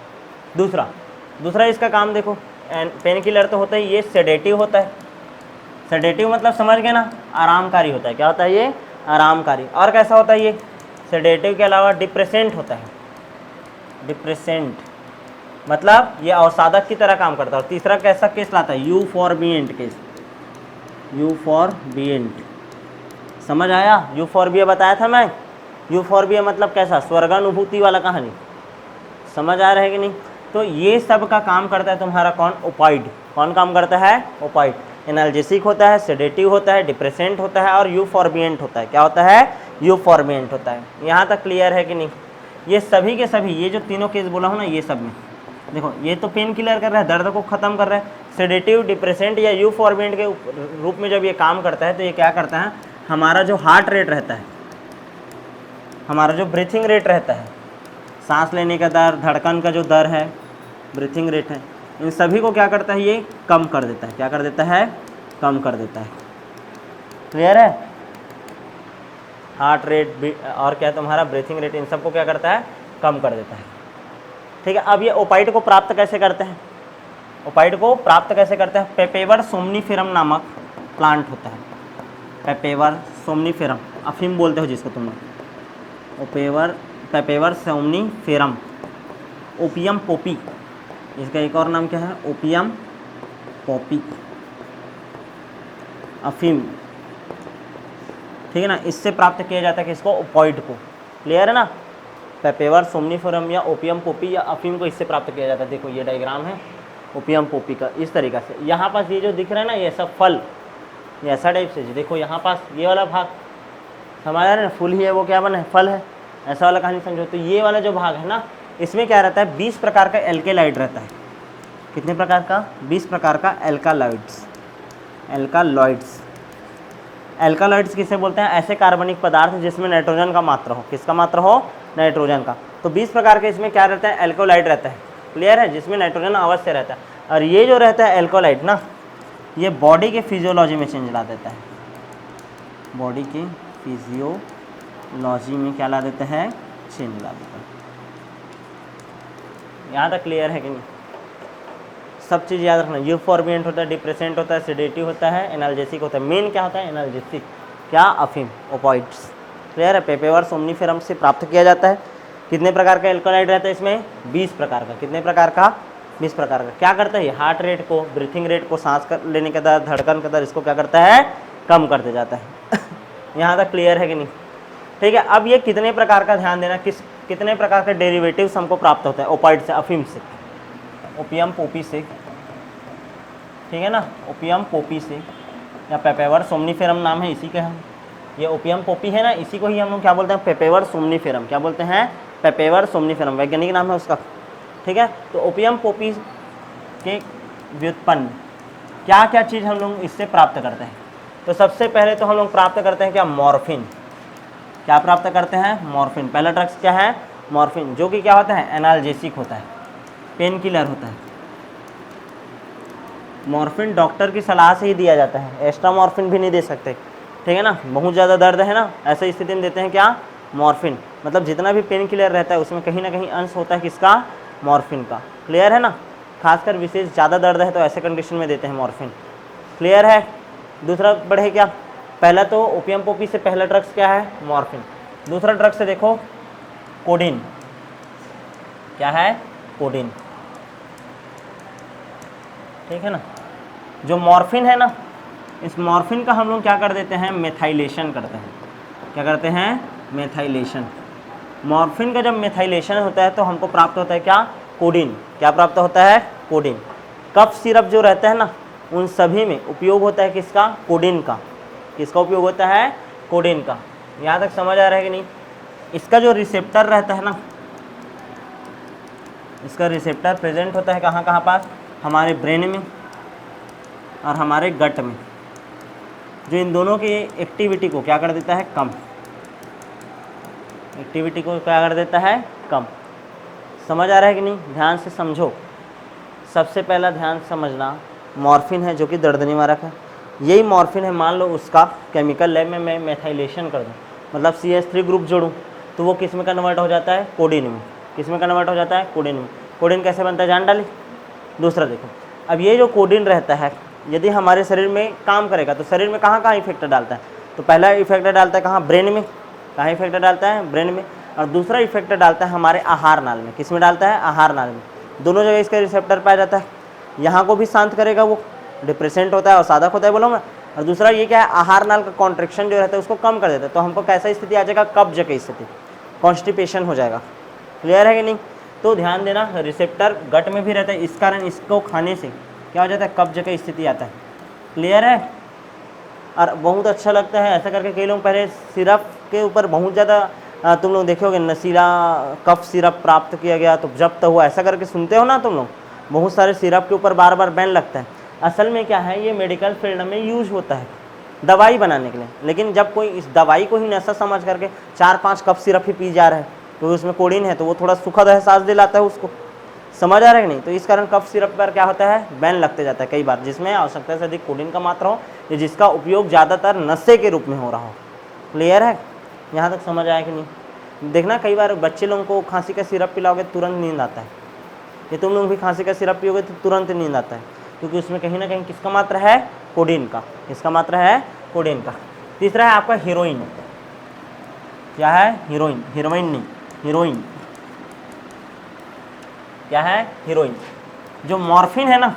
दूसरा इसका काम देखो, पेन किलर तो होता है, ये सेडेटिव होता है। सेडेटिव मतलब समझ गए ना? आरामकारी होता है। क्या होता है ये? आरामकारी। और कैसा होता है ये? सेडेटिव के अलावा डिप्रेसेंट होता है। डिप्रेसेंट मतलब ये अवसादक की तरह काम करता है। और तीसरा कैसा केस लाता है? यूफोर्बिएंट केस। यूफोर्बिएंट, समझ आया? यूफोर्बिया बताया था मैं। यूफोर्बिया मतलब कैसा? स्वर्गानुभूति वाला कहानी। समझ आ रहा है कि नहीं? तो ये सब का काम करता है तुम्हारा कौन? ओपॉइड। कौन काम करता है? ओपॉइड। एनाल्जेसिक होता है, सेडेटिव होता है, डिप्रेसेंट होता है और यूफोर्बिएंट होता है। क्या होता है? यूफोर्बिएंट होता है। यहाँ तक क्लियर है कि नहीं? ये सभी के सभी, ये जो तीनों केस बोला हूँ ना, ये सब में देखो, ये तो पेन किलर कर रहा है, दर्द को ख़त्म कर रहा है। सेडेटिव, डिप्रेसेंट या यूफोर्बिएंट के रूप में जब ये काम करता है तो ये क्या करता है? हमारा जो हार्ट रेट रहता है, हमारा जो ब्रीथिंग रेट रहता है, सांस लेने का दर, धड़कन का जो दर है, ब्रीथिंग रेट है, इन सभी को क्या करता है? ये कम कर देता है। क्या कर देता है? कम कर देता है। क्लियर है? हार्ट रेट और क्या तुम्हारा ब्रीथिंग रेट, इन सबको क्या करता है? कम कर देता है। ठीक है, अब ये ओपाइड को प्राप्त कैसे करते हैं? ओपाइड को प्राप्त कैसे करते हैं? पेपेवर सोमनीफेरम नामक प्लांट होता है। पेपेवर सोमनीफेरम, अफीम बोलते हो जिसको तुम लोग। पेपेवर सोमनीफेरम, ओपियम पोपी, इसका एक और नाम क्या है? ओपियम पोपी, अफीम। ठीक है ना? इससे प्राप्त किया जाता है किसको? ओपॉइड को। क्लियर है ना? पेपेवर सोमनीफेरम या ओपियम पोपी या अफीम को इससे प्राप्त किया जाता है। देखो ये डायग्राम है ओपियम पोपी का, इस तरीक़ा से। यहाँ पास ये जो दिख रहा है ना, ये सब फल, ये ऐसा टाइप से, देखो यहाँ पास ये वाला भाग समझ आ रहा है ना, फूल ही है, वो क्या बना है? फल है। ऐसा वाला कहानी समझो। तो ये वाला जो भाग है ना, इसमें क्या रहता है? 20 प्रकार का एल्केलाइड रहता है। कितने प्रकार का? 20 प्रकार का एल्कालॉइड्स। एल्कालॉइड्स, एल्कालॉइड्स किसे बोलते हैं? ऐसे कार्बनिक पदार्थ जिसमें नाइट्रोजन का मात्रा हो। किसका मात्रा हो? नाइट्रोजन का। तो 20 प्रकार के इसमें क्या रहता है? एल्कोलाइड रहता है। क्लियर है, जिसमें नाइट्रोजन अवश्य रहता है। और ये जो रहता है एल्कोलाइट ना, ये बॉडी के फिजियोलॉजी में चेंज ला देता है, बॉडी के फिजियोलॉजी में क्या ला देता है, चेंज ला देता है। यहाँ तक क्लियर है कि नहीं? सब चीज़ याद रखना, यूफॉर्बिएंट होता है, डिप्रेसेंट होता है, सेडेटिव होता है, एनाल्जेसिक होता है। मेन क्या होता है, एनाल्जेसिक, क्या, अफीम, ओपॉइड्स। क्लियर है, पेपेवर सोमनीफेरम से प्राप्त किया जाता है। कितने प्रकार का एल्कोलाइड रहता है इसमें, 20 प्रकार का। कितने प्रकार का, 20 प्रकार का। क्या करता है ये, हार्ट रेट को, ब्रीथिंग रेट को, सांस लेने का दर, धड़कन का दर, इसको क्या करता है, कम करते जाता है। यहाँ तक क्लियर है कि नहीं? ठीक है, अब ये कितने प्रकार का ध्यान देना, कितने प्रकार के डेरिवेटिव्स हमको प्राप्त होता है ओपाइड से, अफीम से, ओपियम पोपी से, ठीक है ना, ओपियम पोपी से, या पेपेवर सोमनीफेरम नाम है इसी का। हम ये ओपियम पोपी है ना, इसी को ही हम लोग क्या बोलते हैं, पेपेवर सोमनीफेरम। क्या बोलते हैं, पेपेवर सोमनीफेरम, वैज्ञानिक नाम है उसका। ठीक है, तो ओपियम पोपी के व्युत्पन्न क्या क्या चीज़ हम लोग इससे प्राप्त करते हैं। तो सबसे पहले तो हम लोग प्राप्त करते हैं क्या, मॉर्फिन। क्या प्राप्त करते हैं, मॉर्फिन। पहला ड्रग्स क्या है, मॉर्फिन, जो कि क्या होता है, एनाल्जेसिक होता है, पेन किलर होता है। मॉर्फिन डॉक्टर की सलाह से ही दिया जाता है, एक्स्ट्रा मॉर्फिन भी नहीं दे सकते। ठीक है ना, बहुत ज़्यादा दर्द है ना, ऐसे स्थिति में देते हैं क्या, मॉर्फिन। मतलब जितना भी पेन किलर रहता है उसमें कहीं ना कहीं अंश होता है किसका, मॉर्फिन का। क्लियर है ना, खासकर विशेष ज़्यादा दर्द है तो ऐसे कंडीशन में देते हैं मॉर्फिन। क्लियर है। दूसरा बढ़े क्या, पहला तो ओपियम पोपी से पहला ड्रग्स क्या है, मॉर्फिन। दूसरा ड्रग्स से देखो कोडीन। क्या है, कोडीन। ठीक है ना, जो मॉर्फिन है ना, इस मॉर्फिन का हम लोग क्या कर देते हैं, मेथाइलेशन करते हैं। क्या करते हैं, मेथाइलेशन। मॉर्फिन का जब मेथाइलेशन होता है तो हमको प्राप्त होता है क्या, कोडीन। क्या प्राप्त होता है, कोडीन। कफ सिरप जो रहता है ना, उन सभी में उपयोग होता है किसका, कोडीन का। किसका उपयोग होता है, कोडीन का। यहाँ तक समझ आ रहा है कि नहीं? इसका जो रिसेप्टर रहता है ना, इसका रिसेप्टर प्रेजेंट होता है कहाँ कहाँ पास, हमारे ब्रेन में और हमारे गट में, जो इन दोनों की एक्टिविटी को क्या कर देता है, कम। एक्टिविटी को क्या कर देता है, कम। समझ आ रहा है कि नहीं? ध्यान से समझो। सबसे पहला ध्यान समझना, मॉर्फिन है जो कि दर्द निवारक है। यही मॉर्फिन है, मान लो उसका केमिकल लैब में मैं मेथाइलेशन कर दूँ, मतलब CH3 ग्रुप जोड़ूँ, तो वो किस में कन्वर्ट हो जाता है, कोडीन में। किस में कन्वर्ट हो जाता है, कोडीन में। कोडीन कैसे बनता है, जान डाली। दूसरा देखो, अब ये जो कोडीन रहता है यदि हमारे शरीर में काम करेगा तो शरीर में कहाँ कहाँ इफेक्ट डालता है, तो पहला इफेक्ट डालता है कहाँ, ब्रेन में। कहाँ इफेक्ट डालता है, ब्रेन में। और दूसरा इफेक्ट डालता है हमारे आहार नाल में। किस में डालता है, आहार नाल में। दोनों जगह इसका रिसेप्टर पाया जाता है। यहाँ को भी शांत करेगा, वो डिप्रेसेंट होता है और साधक होता है, बोलो ना। और दूसरा ये क्या है, आहार नाल का कॉन्ट्रेक्शन जो रहता है उसको कम कर देता है। तो हमको कैसा स्थिति आ जाएगा, कब्ज की स्थिति, कॉन्स्टिपेशन हो जाएगा। क्लियर है कि नहीं? तो ध्यान देना, रिसेप्टर गट में भी रहता है, इस कारण इसको खाने से क्या हो जाता है, कब्ज की स्थिति आता है। क्लियर है। और बहुत अच्छा लगता है ऐसा करके। कई लोग पहले सिरप के ऊपर बहुत ज़्यादा तुम लोग देखोगे, नशीला कफ सिरप प्राप्त किया गया तो जब्त हुआ, ऐसा करके सुनते हो ना तुम लोग। बहुत सारे सिरप के ऊपर बार बार बैन लगता है। असल में क्या है, ये मेडिकल फील्ड में यूज होता है दवाई बनाने के लिए। लेकिन जब कोई इस दवाई को ही नशा समझ करके 4-5 कप सिरप ही पी जा रहा है, तो उसमें कोडीन है, तो वो थोड़ा सुखद एहसास दिलाता है उसको। समझ आ रहा है कि नहीं? तो इस कारण कफ सिरप पर क्या होता है, बैन लगते जाता है कई बार, जिसमें आवश्यकता से अधिक कोडीन का मात्रा हो या जिसका उपयोग ज़्यादातर नशे के रूप में हो रहा हो। क्लियर है? यहाँ तक समझ आया कि नहीं? देखना, कई बार बच्चे लोगों को खांसी का सिरप पिलाओगे तुरंत नींद आता है। ये तुम लोग भी खांसी का सिरप पियोगे तो तुरंत नींद आता है, क्योंकि उसमें कहीं ना कहीं किसका मात्रा है, कोडीन का। किसका मात्रा है, कोडीन का। तीसरा है आपका हीरोइन। क्या है, हीरोइन। हीरोइन नहीं, हीरोइन। क्या है, हीरोइन। जो मॉर्फिन है ना,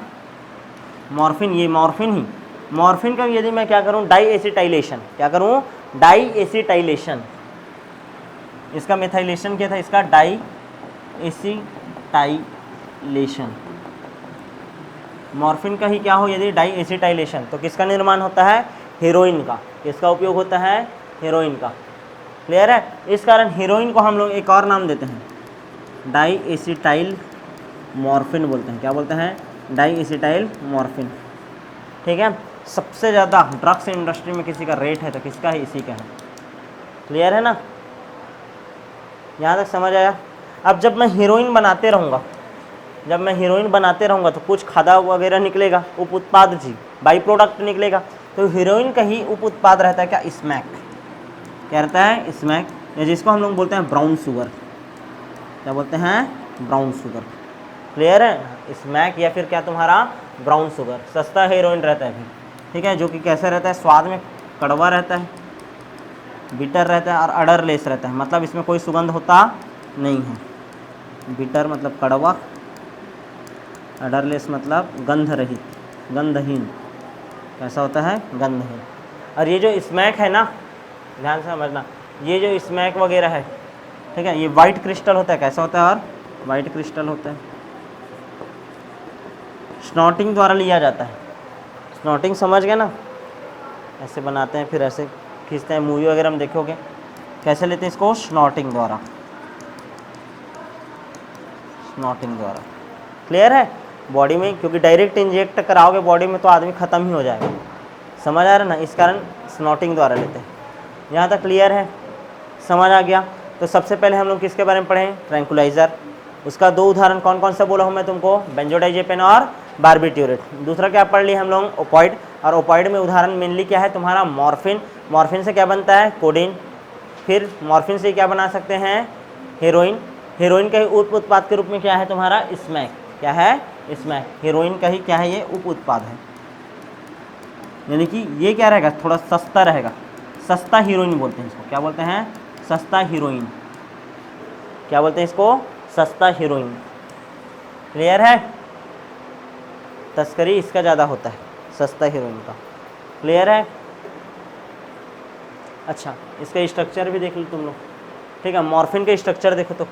मॉर्फिन, ये मॉर्फिन ही, मॉर्फिन का यदि मैं क्या करूं, डाई एसिटाइलेशन। क्या करूं, डाई एसिटाइलेशन। इसका मेथाइलेशन क्या था, इसका डाई एसिटाइलेशन। मॉर्फिन का ही क्या हो, यदि डाई एसिटाइलेशन, तो किसका निर्माण होता है, हीरोइन का। किसका उपयोग होता है, हीरोइन का। क्लियर है? इस कारण हीरोइन को हम लोग एक और नाम देते हैं, डाई एसिटाइल मॉर्फिन बोलते हैं। क्या बोलते हैं, डाई एसिटाइल मॉर्फिन। ठीक है। सबसे ज़्यादा ड्रग्स इंडस्ट्री में किसी का रेट है तो किसका है, इसी का है। क्लियर है ना? यहाँ तक समझ आया? अब जब मैं हीरोइन बनाते रहूँगा जब मैं हीरोइन बनाते रहूँगा तो कुछ खादा वगैरह निकलेगा, उप उत्पाद जी, बाई प्रोडक्ट निकलेगा। तो हीरोइन का ही उप उत्पाद रहता है क्या, स्मैक। क्या रहता है, स्मैक, या जिसको हम लोग बोलते हैं ब्राउन शुगर। क्या बोलते हैं, ब्राउन शुगर। क्लियर है, स्मैक या फिर क्या तुम्हारा ब्राउन शुगर, सस्ता हीरोइन रहता है फिर, ठीक है, जो कि कैसे रहता है, स्वाद में कड़वा रहता है, बिटर रहता है और अडरलेस रहता है, मतलब इसमें कोई सुगंध होता नहीं है। बिटर मतलब कड़वा, अडरलेस मतलब गंध रहित, गंधहीन। कैसा होता है, गंधहीन। और ये जो स्मैक है ना, ध्यान से समझना, ये जो स्मैक वगैरह है, ठीक है, ये वाइट क्रिस्टल होता है। कैसा होता है, और वाइट क्रिस्टल होता है। स्नॉटिंग द्वारा लिया जाता है। स्नॉटिंग समझ गए ना, ऐसे बनाते हैं फिर ऐसे खींचते हैं, मूवी वगैरह में देखोगे कैसे लेते हैं इसको, स्नॉटिंग द्वारा, स्नॉटिंग द्वारा। क्लियर है, बॉडी में, क्योंकि डायरेक्ट इंजेक्ट कराओगे बॉडी में तो आदमी ख़त्म ही हो जाएगा, समझ आ रहा है ना, इस कारण स्नॉटिंग द्वारा लेते हैं। यहाँ तक क्लियर है, समझ आ गया। तो सबसे पहले हम लोग किसके बारे में पढ़ें, ट्रैंकुलाइज़र। उसका दो उदाहरण कौन कौन सा बोला हूँ मैं तुमको, बेंजोडाइजेपिन और बारबिट्यूरेट। दूसरा क्या पढ़ लिया हम लोग, ओपॉइड, और ओपॉइड में उदाहरण मेनली क्या है तुम्हारा, मॉर्फिन। मॉर्फिन से क्या बनता है, कोडीन। फिर मॉर्फिन से क्या बना सकते हैं, हीरोइन। हीरोइन का ही उप उत्पाद के रूप में क्या है तुम्हारा, स्मैक। क्या है, स्मैक। हीरोइन का ही क्या है, ये उप उत्पाद है, यानी कि ये क्या रहेगा, थोड़ा सस्ता रहेगा, सस्ता हीरोइन बोलते हैं इसको। क्या बोलते हैं, सस्ता हीरोइन। क्या बोलते हैं इसको, सस्ता हीरोइन। क्लियर है, तस्करी इसका ज़्यादा होता है, सस्ता हीरोइन का। क्लियर है, अच्छा, इसका स्ट्रक्चर भी देख लो तुम लोग, ठीक है। मॉर्फिन का स्ट्रक्चर देखो, तो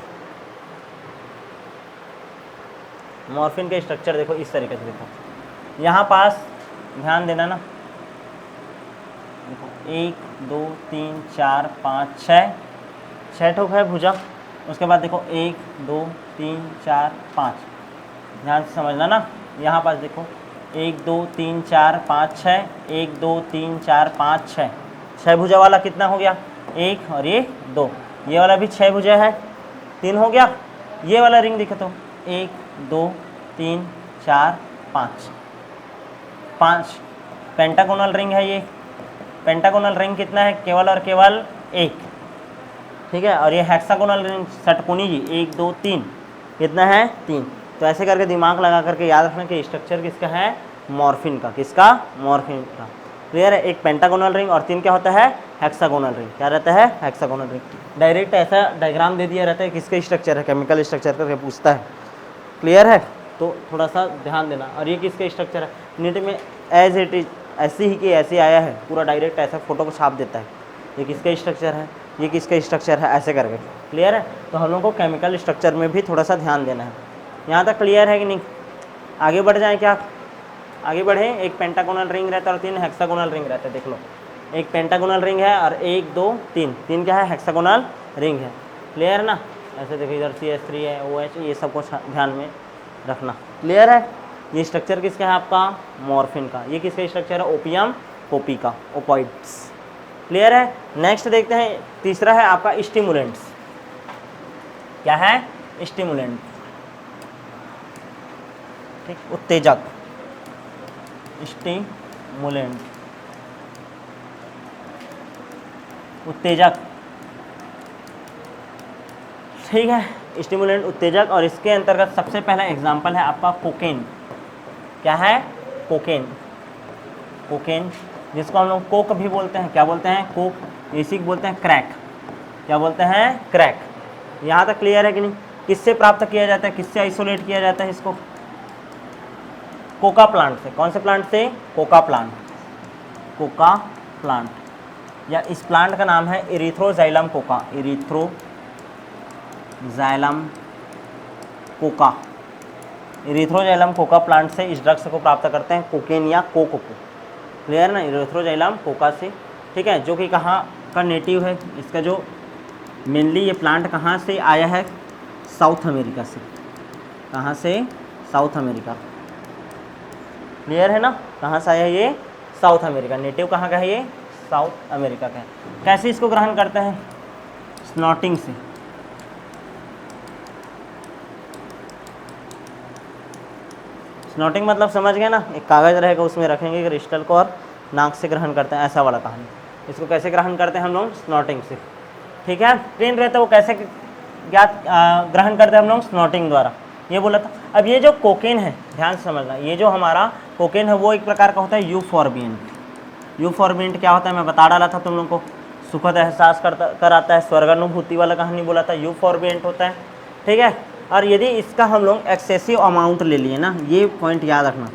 मॉर्फिन का स्ट्रक्चर देखो इस तरीके से, देखो यहाँ पास ध्यान देना ना, देखो 1 2 3 4 5 6 ठोक है भुजा। उसके बाद देखो 1 2 3 4 5, ध्यान से समझना ना, यहाँ पास देखो 1 2 3 4 5 6, 1 2 3 4 5 6, 6 भुजा वाला कितना हो गया, 1 और ये 2, ये वाला भी 6 भुजा है, 3 हो गया। ये वाला रिंग दिखे तो 1 2 3 4 5, 5 पेंटागोनल रिंग है ये। पेंटागोनल रिंग कितना है, केवल और केवल 1, ठीक है। और ये हेक्सागोनल रिंग षटकोणी जी 1 2 3, कितना है, 3। तो ऐसे करके दिमाग लगा करके याद रखना कि स्ट्रक्चर किसका है, मॉर्फिन का। किसका, मॉर्फिन का। क्लियर है, एक पेंटागोनल रिंग और 3 क्या होता है, हेक्सागोनल रिंग। क्या रहता है, हेक्सागोनल रिंग। डायरेक्ट ऐसा डायग्राम दे दिया रहता है, किसका स्ट्रक्चर है, केमिकल स्ट्रक्चर करके पूछता है। क्लियर है, तो थोड़ा सा ध्यान देना। और ये किसका स्ट्रक्चर है, नीट में एज इट इज ऐसे ही कि ऐसे आया है, पूरा डायरेक्ट ऐसा फोटो को छाप देता है, ये किसका स्ट्रक्चर है, ये किसका स्ट्रक्चर है, ऐसे करके। क्लियर है, तो हम लोग को केमिकल स्ट्रक्चर में भी थोड़ा सा ध्यान देना है। यहाँ तक क्लियर है कि नहीं, आगे बढ़ जाएँ क्या, आगे बढ़ें। एक पेंटागोनल रिंग रहता है और 3 हेक्सागोनल रिंग रहता है। देख लो, एक पेंटागोनल रिंग है और 1 2 3, 3 क्या है, हेक्सागोनल रिंग है। क्लियर है ना, ऐसे देखो इधर CH3 है, OH, ये सब कुछ ध्यान में रखना। क्लियर है, ये स्ट्रक्चर किसका है आपका, मॉर्फिन का। ये किसका स्ट्रक्चर है, ओपियम पोपी का, ओपॉइड्स। क्लियर है, नेक्स्ट देखते हैं, तीसरा है आपका स्टिमुलेंट्स। क्या है, स्टिमुलेंट, ठीक, उत्तेजक, स्टिमुलेंट, उत्तेजक, ठीक है, स्टिमुलेंट, उत्तेजक। और इसके अंतर्गत सबसे पहला एग्जाम्पल है आपका कोकेन। क्या है, कोकेन। कोकेन जिसको हम लोग कोक भी बोलते हैं। क्या बोलते हैं, कोक। इसी को बोलते हैं क्रैक। क्या बोलते हैं, क्रैक। यहाँ तक क्लियर है कि नहीं। किससे प्राप्त किया जाता है, किससे आइसोलेट किया जाता है इसको, कोका प्लांट से। कौन से प्लांट से, कोका प्लांट। कोका प्लांट, या इस प्लांट का नाम है Erythroxylum Coca. Erythroxylum Coca, Erythroxylum Coca plant से इस ड्रग्स को प्राप्त करते हैं, कोकेन या कोक को। क्लियर ना, इरिथ्रोजाइलम कोका से, ठीक है, जो कि कहाँ का नेटिव है, इसका जो मेनली ये प्लांट कहाँ से आया है, साउथ अमेरिका से। कहाँ से, साउथ अमेरिका। क्लियर है ना, कहाँ से आया है ये, साउथ अमेरिका। नेटिव कहाँ का है ये, साउथ अमेरिका का है। कैसे इसको ग्रहण करते हैं, स्नॉटिंग से। स्नॉटिंग मतलब समझ गए ना, एक कागज़ रहेगा उसमें रखेंगे क्रिस्टल को और नाक से ग्रहण करते हैं, ऐसा वाला कहानी। इसको कैसे ग्रहण करते हैं हम लोग? स्नॉटिंग से। ठीक है, पेन रहता है वो कैसे ज्ञात ग्रहण करते हैं हम लोग? स्नॉटिंग द्वारा, ये बोला था। अब ये जो कोकेन है, ध्यान से समझना, ये जो हमारा कोकेन है वो एक प्रकार का होता है यूफॉर्बिएंट। यूफॉर्बिएंट क्या होता है मैं बता डाला था तुम लोग को, सुखद एहसास कराता है, स्वर्गानुभूति वाला कहानी बोला था, यूफॉर्बिएंट होता है। ठीक है, और यदि इसका हम लोग एक्सेसिव अमाउंट ले लिए ना, ये पॉइंट याद रखना,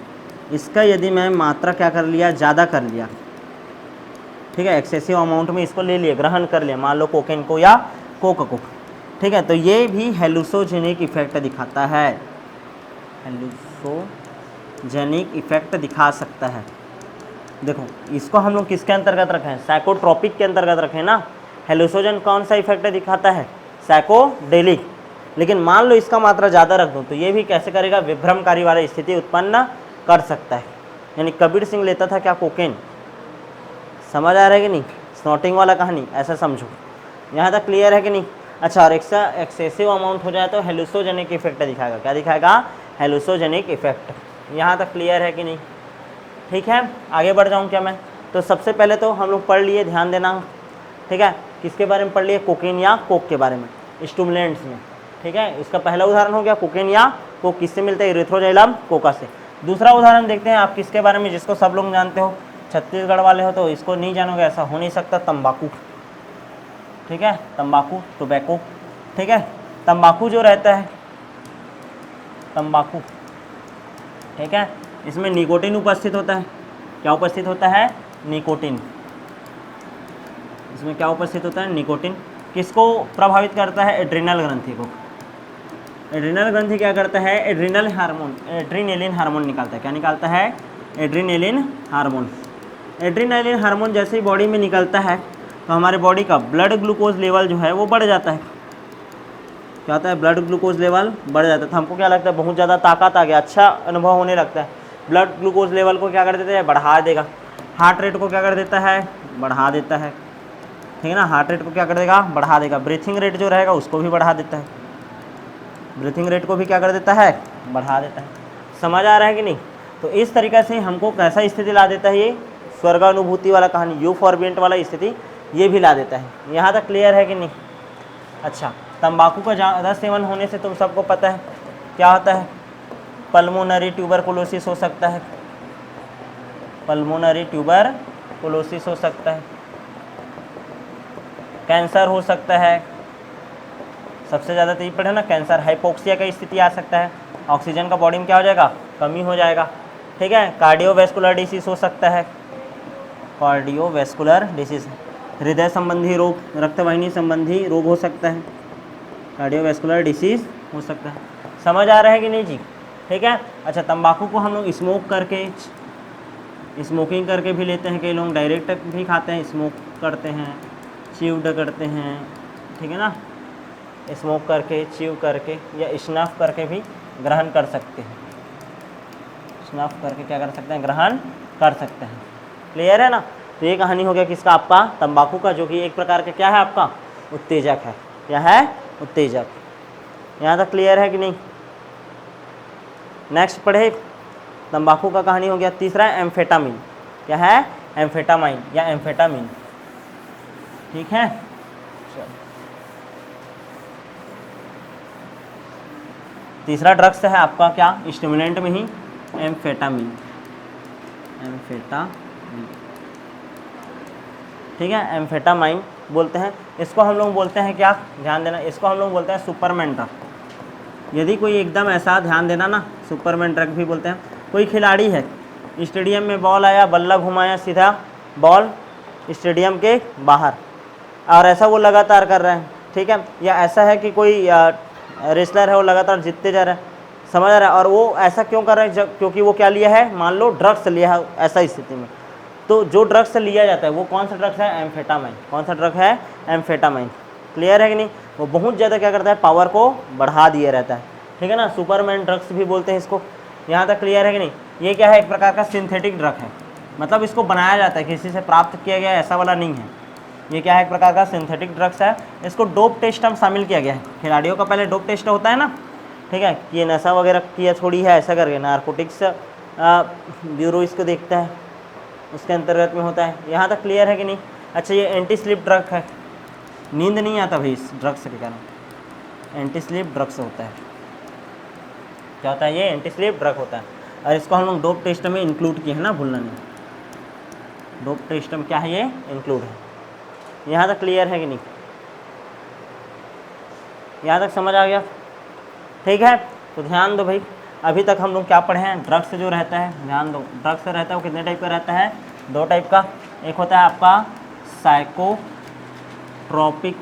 इसका यदि मैं मात्रा क्या कर लिया, ज़्यादा कर लिया, ठीक है, एक्सेसिव अमाउंट में इसको ले लिए, ग्रहण कर लिया, मान लो कोकेन को या कोक को, ठीक है, तो ये भी हेलुसोजेनिक इफेक्ट दिखाता है, हेलुसोजेनिक इफेक्ट दिखा सकता है। देखो इसको हम लोग किसके अंतर्गत रखें? साइकोट्रोपिक के अंतर्गत रखें ना। हेलुसोजन कौन सा इफेक्ट दिखाता है? साइकोडेलिक। लेकिन मान लो इसका मात्रा ज़्यादा रख दो तो ये भी कैसे करेगा? विभ्रमकारी वाली स्थिति उत्पन्न कर सकता है। यानी कबीर सिंह लेता था क्या? कोकेन। समझ आ रहा है कि नहीं? स्नॉटिंग वाला कहानी ऐसा समझो। यहाँ तक क्लियर है कि नहीं? अच्छा, और एक्सेसिव अमाउंट हो जाए तो हेलुसोजेनिक इफेक्ट दिखाएगा। क्या दिखाएगा? हेलुसोजेनिक इफेक्ट। यहाँ तक क्लियर है कि नहीं? ठीक है, आगे बढ़ जाऊँ क्या मैं? तो सबसे पहले तो हम लोग पढ़ लिए, ध्यान देना, ठीक है, किसके बारे में पढ़ लिए? कोकेन या कोक के बारे में, स्टिमुलेंट्स में। ठीक है, इसका पहला उदाहरण हो गया कोकेन या कोक। किससे मिलते हैं? इरिथ्रोजाइलम कोका से। दूसरा उदाहरण देखते हैं आप किसके बारे में, जिसको सब लोग जानते हो, छत्तीसगढ़ वाले हो तो इसको नहीं जानोगे ऐसा हो नहीं सकता, तंबाकू। ठीक है, तंबाकू, टोबैको। ठीक है, तंबाकू जो रहता है, तंबाकू, ठीक है, इसमें निकोटिन उपस्थित होता है। क्या उपस्थित होता है? निकोटिन। इसमें क्या उपस्थित होता है? निकोटिन। किसको प्रभावित करता है? एड्रिनल ग्रंथि को। एड्रिनल ग्रंथि क्या करता है? एड्रिनल हार्मोन, एड्रीनेलिन हार्मोन निकालता है। क्या निकालता है? Adrenaline hormone. एड्रीनेलिन हार्मोन जैसे ही बॉडी में निकलता है तो हमारे बॉडी का ब्लड ग्लूकोज लेवल जो है वो बढ़ जाता है। क्या होता है? ब्लड ग्लूकोज लेवल बढ़ जाता है। तो हमको क्या लगता है? बहुत ज़्यादा ताकत आ गया, अच्छा अनुभव होने लगता है। ब्लड ग्लूकोज लेवल को क्या कर देता है? बढ़ा देगा। हार्ट रेट को क्या कर देता है? बढ़ा देता है। ठीक है ना, हार्ट रेट को क्या कर देगा? बढ़ा देगा। ब्रीथिंग रेट जो रहेगा उसको भी बढ़ा देता है। ब्रीथिंग रेट को भी क्या कर देता है? बढ़ा देता है। समझ आ रहा है कि नहीं? तो इस तरीक़े से हमको कैसा स्थिति ला देता है? ये स्वर्गानुभूति वाला कहानी, यूफॉर्बिएंट वाला स्थिति ये भी ला देता है। यहाँ तक क्लियर है कि नहीं? अच्छा, तंबाकू का ज़्यादा सेवन होने से तुम सबको पता है क्या होता है? पल्मोनरी ट्यूबरकुलोसिस हो सकता है। पल्मोनरी ट्यूबरकुलोसिस हो सकता है, कैंसर हो सकता है। सबसे ज़्यादा तेज पड़े ना कैंसर, हाइपोक्सिया का स्थिति आ सकता है। ऑक्सीजन का बॉडी में क्या हो जाएगा? कमी हो जाएगा। ठीक है, कार्डियोवैस्कुलर डिसीज हो सकता है। कार्डियोवैस्कुलर डिसीज, हृदय संबंधी रोग, रक्तवाहिनी संबंधी रोग हो सकता है। कार्डियोवैस्कुलर डिसीज हो सकता है। समझ आ रहा है कि नहीं जी? ठीक है। अच्छा, तंबाकू को हम लोग स्मोक करके, स्मोकिंग करके भी लेते हैं, कई लोग डायरेक्ट भी खाते हैं, स्मोक करते हैं, च्यूड करते हैं। ठीक है ना, स्मोक करके, च्यू करके या स्नफ करके भी ग्रहण कर सकते हैं। स्नफ करके क्या कर सकते हैं? ग्रहण कर सकते हैं। क्लियर है ना? तो ये कहानी हो गया किसका? आपका तंबाकू का, जो कि एक प्रकार का क्या है? आपका उत्तेजक है। क्या है? उत्तेजक। यहाँ तक क्लियर है कि नहीं? नेक्स्ट पढ़े, तंबाकू का कहानी हो गया। तीसरा है एम्फेटामिन। क्या है? एम्फेटामाइन या एम्फेटामिन। ठीक है, तीसरा ड्रग्स है आपका क्या? स्टिमुलेंट में ही एम्फेटामिन। एम्फेटामिन, ठीक है, एम्फेटामाइन बोलते हैं इसको। हम लोग बोलते हैं क्या? ध्यान देना, इसको हम लोग बोलते हैं सुपरमैन ड्रग। यदि कोई एकदम ऐसा, ध्यान देना ना, सुपरमैन ड्रग भी बोलते हैं। कोई खिलाड़ी है, स्टेडियम में बॉल आया, बल्ला घुमाया, सीधा बॉल स्टेडियम के बाहर, और ऐसा वो लगातार कर रहे हैं। ठीक है, या ऐसा है कि कोई रेसलर है, वो लगातार जीतते जा रहा है। समझ आ रहा है? और वो ऐसा क्यों कर रहे हैं? क्योंकि वो क्या लिया है? मान लो ड्रग्स लिया है। ऐसा स्थिति में तो जो ड्रग्स लिया जाता है वो कौन सा ड्रग्स है? एम्फेटामाइन। कौन सा ड्रग है? एम्फेटामाइन। क्लियर है कि नहीं? वो बहुत ज़्यादा क्या करता है? पावर को बढ़ा दिए रहता है। ठीक है ना, सुपरमैन ड्रग्स भी बोलते हैं इसको। यहाँ तक क्लियर है कि नहीं? ये क्या है? एक प्रकार का सिंथेटिक ड्रग है, मतलब इसको बनाया जाता है, किसी से प्राप्त किया गया ऐसा वाला नहीं है। ये क्या है? एक प्रकार का सिंथेटिक ड्रग्स है। इसको डोप टेस्ट हम शामिल किया गया है। खिलाड़ियों का पहले डोप टेस्ट होता है ना, ठीक है, कि ये नशा वगैरह किया छोड़ी है ऐसा करके नारकोटिक्स ब्यूरो इसको देखता है, उसके अंतर्गत में होता है। यहाँ तक क्लियर है कि नहीं? अच्छा, ये एंटी स्लीप ड्रग है, नींद नहीं आता भाई इस ड्रग्स के कारण, एंटी स्लीप ड्रग्स होता है। क्या होता है? ये एंटी स्लीप ड्रग होता है, और इसको हम लोग डोप टेस्ट में इंक्लूड किए हैं ना, भूलना नहीं। डोप टेस्ट में क्या है? ये इंक्लूड है। यहाँ तक क्लियर है कि नहीं? यहाँ तक समझ आ गया? ठीक है, तो ध्यान दो भाई, अभी तक हम लोग क्या पढ़े हैं? ड्रग्स जो रहता है, ध्यान दो, ड्रग्स रहता है वो कितने टाइप का रहता है? 2 टाइप का। एक होता है आपका साइकोट्रॉपिक,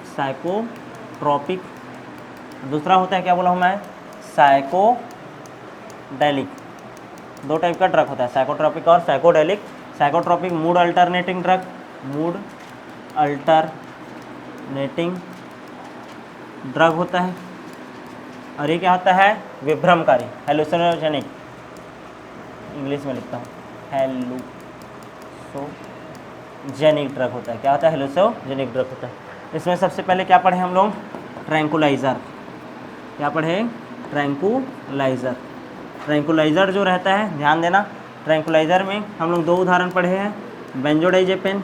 दूसरा होता है, क्या बोला हूँ मैं? साइकोडेलिक। 2 टाइप का ड्रग होता है, साइकोट्रॉपिक और psychedelic. Psychotropic mood alternating drug, mood alternating drug होता है, और ये क्या होता है? विभ्रमकारी, हेलुसिनोजेनिक, इंग्लिश में लिखता हूँ, हेलुसोजेनिक ड्रग होता है। क्या होता है? हेलुसोजेनिक ड्रग होता है। इसमें सबसे पहले क्या पढ़े हम लोग? ट्रैंकुलाइज़र। क्या पढ़े? ट्रैंकुलाइज़र। ट्रैंकुलाइज़र जो रहता है, ध्यान देना, ट्रैंकुलाइज़र में हम लोग 2 उदाहरण पढ़े हैं, बेंजोडाइजेपिन,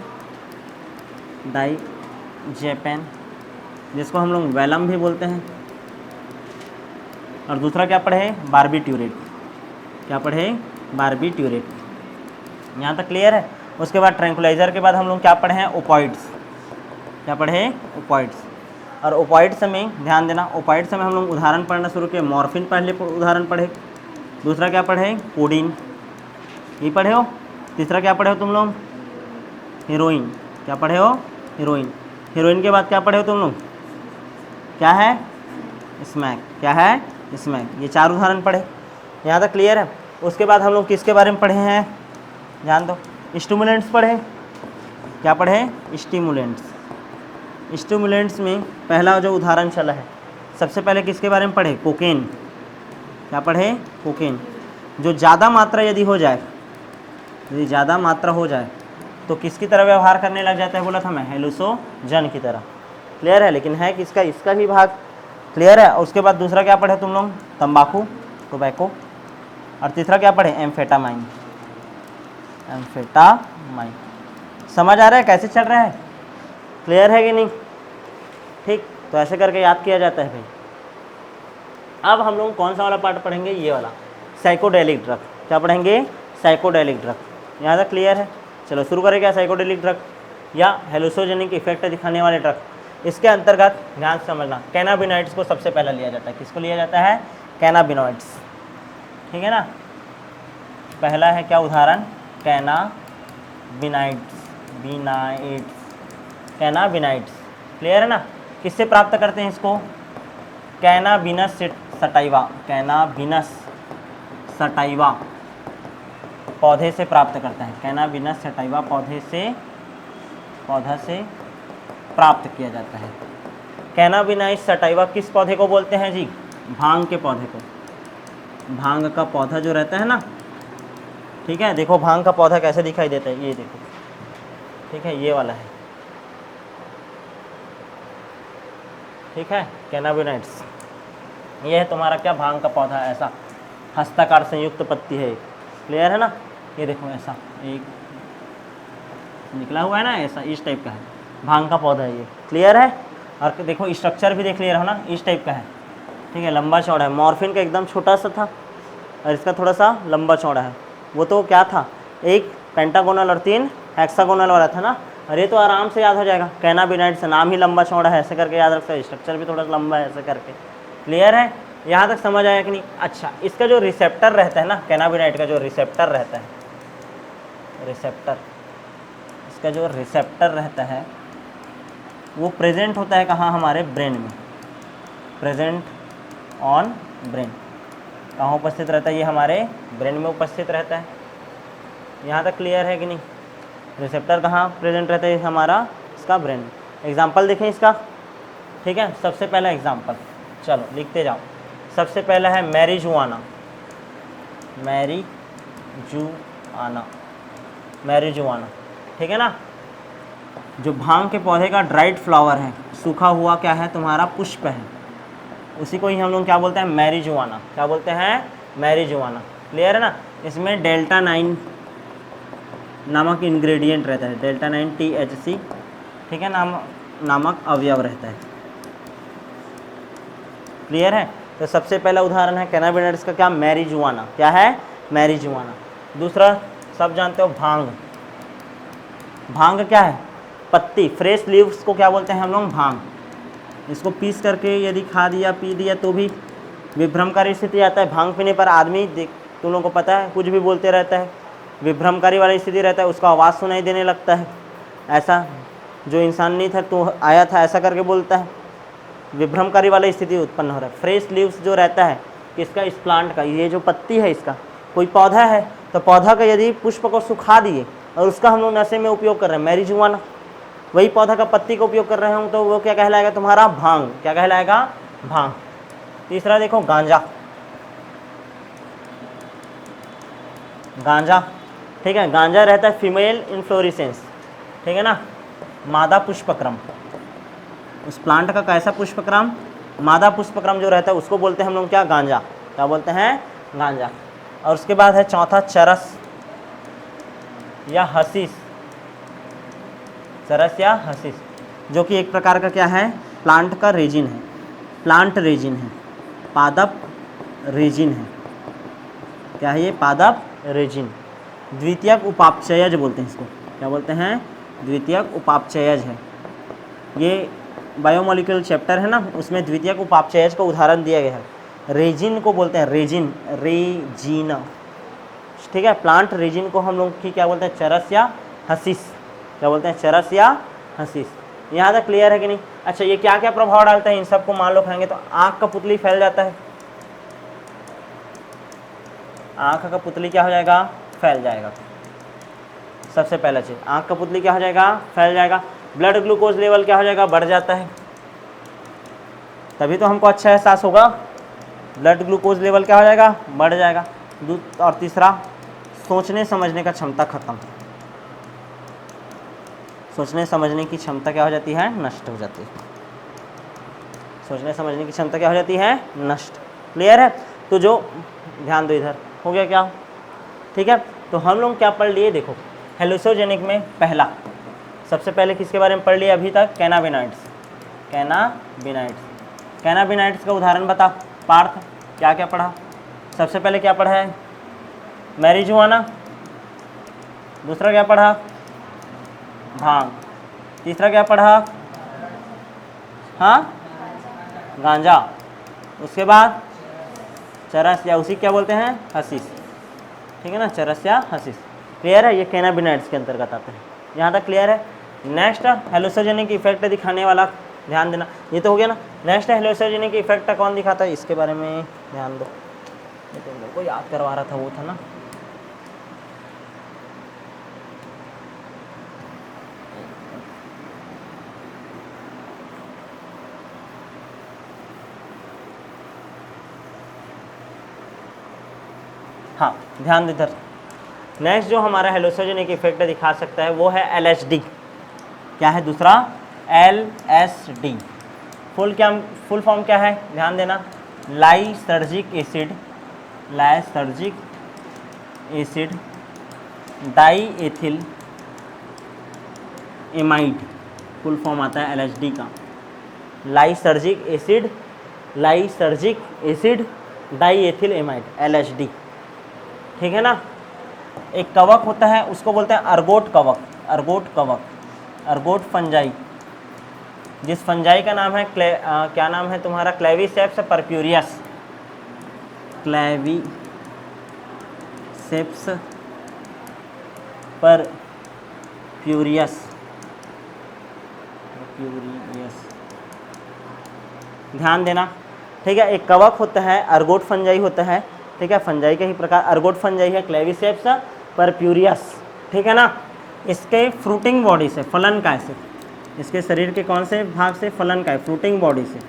जिसको हम लोग वैलम भी बोलते हैं, और दूसरा क्या पढ़े? बारबीट्यूरेट। क्या पढ़े? बारबीट्यूरेट। यहाँ तक क्लियर है? उसके बाद ट्रैंकुलाइज़र के बाद हम लोग क्या पढ़े हैं? ओपॉइड्स। क्या पढ़े? ओपॉइड्स। और ओपॉइड्स में ध्यान देना, ओपॉइड्स में हम लोग उदाहरण पढ़ना शुरू किए, मॉर्फिन पहले उदाहरण पढ़े, दूसरा क्या पढ़े? कोडीन, ये पढ़े हो। तीसरा क्या पढ़े हो तुम लोग? हीरोइन। क्या पढ़े हो? हीरोइन। हीरोइन के बाद क्या पढ़े हो तुम लोग? क्या है? स्मैक। क्या है? स्मैक। ये 4 उदाहरण पढ़े। यहाँ तक क्लियर है? उसके बाद हम लोग किसके बारे में पढ़े हैं? ध्यान दो, स्टिमुलेंट्स पढ़े। क्या पढ़े? स्टिमुलेंट्स। स्टिमुलेंट्स में पहला जो उदाहरण चला है, सबसे पहले किसके बारे में पढ़े? कोकेन। क्या पढ़े? कोकेन। जो ज़्यादा मात्रा यदि हो जाए, यदि ज़्यादा मात्रा हो जाए तो किसकी तरह व्यवहार करने लग जाता है? बोला था मैं, हेलुसोजन की तरह। क्लियर है? लेकिन है किसका? इसका भी भाग। क्लियर है? उसके बाद दूसरा क्या पढ़े तुम लोग? तंबाकू, टोबैको। और तीसरा क्या पढ़े? एम्फेटामाइन। एम्फेटामाइन। समझ आ रहा है कैसे चल रहा है? क्लियर है कि नहीं? ठीक, तो ऐसे करके याद किया जाता है भाई। अब हम लोग कौन सा वाला पार्ट पढ़ेंगे? ये वाला, साइकोडेलिक ड्रग। क्या पढ़ेंगे? Psychedelic drug. यहाँ तक क्लियर है? चलो शुरू करें। क्या साइकोडेलिक ड्रग या हेलुसिनोजेनिक इफेक्ट दिखाने वाले ड्रग, इसके अंतर्गत ध्यान से समझना, कैनाबिनॉइड्स को सबसे पहले लिया जाता है। किसको लिया जाता है? कैनाबिनॉइड्स। ठीक है ना? पहला है क्या उदाहरण? कैनाबिनाइड्स। क्लियर है ना? किससे प्राप्त करते हैं इसको? कैनाबिनस सटाइवा। कैनाबिनस सटाइवा पौधे से प्राप्त करते हैं। कैनाबिनस सटाइवा पौधा से प्राप्त किया जाता है। कैनाबिनाइस सटाइवा किस पौधे को बोलते हैं जी? भांग के पौधे को। भांग का पौधा जो रहता है ना, ठीक है, देखो भांग का पौधा कैसे दिखाई देता है, ये देखो, ठीक है, ये वाला है, ठीक है, कैनाबिनाइड्स। ये है तुम्हारा क्या? भांग का पौधा, ऐसा हस्ताकार संयुक्त पत्ती है। क्लियर है ना? ये देखो ऐसा एक निकला हुआ है ना, ऐसा इस टाइप का है, भांग का पौधा है ये। क्लियर है? और देखो स्ट्रक्चर भी देख लिया हो ना, इस टाइप का है, ठीक है, लंबा चौड़ा है। मॉर्फिन का एकदम छोटा सा था और इसका थोड़ा सा लंबा चौड़ा है। वो तो क्या था? एक पेंटागोनल और 3 हेक्सागोनल वाला था ना, और ये तो आराम से याद हो जाएगा। कैनाबिनाइड से नाम ही लंबा चौड़ा है, ऐसे करके याद रखता है। स्ट्रक्चर भी थोड़ा लंबा है, ऐसे करके। क्लियर है? यहाँ तक समझ आया कि नहीं? अच्छा, इसका जो रिसेप्टर रहता है ना, कैनाबिनाइड का जो रिसेप्टर रहता है, इसका जो रिसेप्टर रहता है वो प्रेजेंट होता है कहाँ? हमारे ब्रेन में। Present on brain. कहाँ उपस्थित रहता है? ये हमारे ब्रेन में उपस्थित रहता है। यहाँ तक क्लियर है कि नहीं? रिसेप्टर कहाँ प्रेजेंट रहता है? हमारा इसका ब्रेन। एग्जाम्पल देखें इसका, ठीक है। सबसे पहला एग्जाम्पल, चलो लिखते जाओ। सबसे पहला है मैरिजुआना। ठीक है ना? जो भांग के पौधे का ड्राइड फ्लावर है, सूखा हुआ क्या है? तुम्हारा पुष्प है। उसी को ही हम लोग क्या बोलते हैं, मैरिजुआना। क्या बोलते हैं, मैरिजुआना। क्लियर है ना। इसमें डेल्टा 9 नामक इंग्रेडिएंट रहता है, डेल्टा 9 THC, ठीक है, नामक अवयव रहता है। क्लियर है। तो सबसे पहला उदाहरण है कैनाबिनॉइड्स का क्या, मैरिजुआना। क्या है, मैरिजुआना। दूसरा सब जानते हो, भांग। भांग क्या है, पत्ती, फ्रेश लीव्स को क्या बोलते हैं हम लोग, भांग। इसको पीस करके यदि खा दिया पी दिया तो भी विभ्रमकारी स्थिति आता है। भांग पीने पर आदमी तुम लोगों को पता है कुछ भी बोलते रहता है, विभ्रमकारी वाली स्थिति रहता है, उसका आवाज़ सुनाई देने लगता है, ऐसा जो इंसान नहीं था तो आया था ऐसा करके बोलता है, विभ्रमकारी वाली स्थिति उत्पन्न हो रहा है। फ्रेश लीव्स जो रहता है किसका, इस प्लांट का, ये जो पत्ती है इसका, कोई पौधा है तो पौधा का यदि पुष्प को सुखा दिए और उसका हम लोग नशे में उपयोग कर रहे हैं, मैरिजुआना, वही पौधा का पत्ती का उपयोग कर रहे हों तो वो क्या कहलाएगा तुम्हारा, भांग। क्या कहलाएगा, भांग। तीसरा देखो, गांजा। गांजा, ठीक है, गांजा रहता है फीमेल इन्फ्लोरेसेंस, ठीक है ना, मादा पुष्पक्रम। उस प्लांट का कैसा पुष्पक्रम, मादा पुष्पक्रम जो रहता है उसको बोलते हैं हम लोग क्या, गांजा। क्या बोलते हैं, गांजा। और उसके बाद है चौथा, चरस या हसीस। चरस या हसीस, जो कि एक प्रकार का क्या है, प्लांट का रेजिन है, प्लांट रेजिन है, पादप रेजिन है। क्या है ये, पादप रेजिन। द्वितीयक उपापचयज बोलते हैं इसको। क्या बोलते हैं, द्वितीयक उपापचयज है। ये बायोमोलिक्यूल चैप्टर है ना, उसमें द्वितीयक उपापचयज का उदाहरण दिया गया है। रेजिन को बोलते हैं रेजिन, रेजिन, ठीक है। प्लांट रेजिन को हम लोग की क्या बोलते हैं, चरस या हसीस। क्या बोलते हैं, चरस या हसीस। यहाँ तक क्लियर है कि नहीं। अच्छा, ये क्या क्या प्रभाव डालता है, इन सबको मान लो खाएंगे तो आँख का पुतली फैल जाता है, आँख का पुतली क्या हो जाएगा, फैल जाएगा। सबसे पहला चीज़, आँख का पुतली क्या हो जाएगा, फैल जाएगा। ब्लड ग्लूकोज लेवल क्या हो जाएगा, बढ़ जाता है, तभी तो हमको अच्छा एहसास होगा। ब्लड ग्लूकोज लेवल क्या हो जाएगा, बढ़ जाएगा। और तीसरा, सोचने समझने का क्षमता खत्म, सोचने समझने की क्षमता क्या हो जाती है, नष्ट हो जाती है। सोचने समझने की क्षमता क्या हो जाती है, नष्ट। क्लियर है। तो जो ध्यान दो, इधर हो गया क्या, ठीक है। तो हम लोग क्या पढ़ लिए, देखो हेलुसिनोजेनिक में पहला, सबसे पहले किसके बारे में पढ़ लिया अभी तक, कैनाबिनॉइड्स। कैनाबिनॉइड्स, कैनाबिनॉइड्स का उदाहरण बता पार्थ, क्या क्या पढ़ा। सबसे पहले क्या पढ़ा है, मैरिजुआना। दूसरा क्या पढ़ा, भांग। तीसरा क्या पढ़ा, हाँ, गांजा। उसके बाद चरस या उसी क्या बोलते हैं, हसीस, ठीक है ना, चरस या हसीस। क्लियर है, ये कैनाबिनॉइड्स के अंतर्गत आते हैं। यहाँ तक क्लियर है। नेक्स्ट, हेलुसिनोजेनिक इफेक्ट दिखाने वाला, ध्यान देना, ये तो हो गया ना। नेक्स्ट हेलुसिनोजेनिक इफेक्ट कौन दिखाता है, इसके बारे में ध्यान दो, ये तो मेरे को याद करवा रहा था, वो था ना, हाँ, ध्यान दे इधर। नेक्स्ट जो हमारा हेलुसिनोजेनिक इफेक्ट दिखा सकता है वो है LSD। क्या है दूसरा, LSD। फुल फॉर्म क्या है, ध्यान देना, lysergic acid, lysergic acid die ethyl amide, full form आता है LSD का, lysergic acid, lysergic acid die ethyl amide, LSD, ठीक है ना। एक कवक होता है उसको बोलते हैं अर्गोट कवक, अर्गोट कवक, अर्गोट फंजाई, जिस फंजाई का नाम है क्या नाम है तुम्हारा, क्लेविसेप्स परप्यूरियस, क्लेविसेप्स परप्यूरियस, ध्यान देना, ठीक है। एक कवक होता है, अर्गोट फंजाई होता है, ठीक है, फंजाई के ही प्रकार, अर्गोट फंजाई है, क्लेविसेप्स परप्यूरियस, ठीक है ना। इसके फ्रूटिंग बॉडी से, फलन काय से, इसके शरीर के कौन से भाग से, फलन काय, फ्रूटिंग बॉडी से,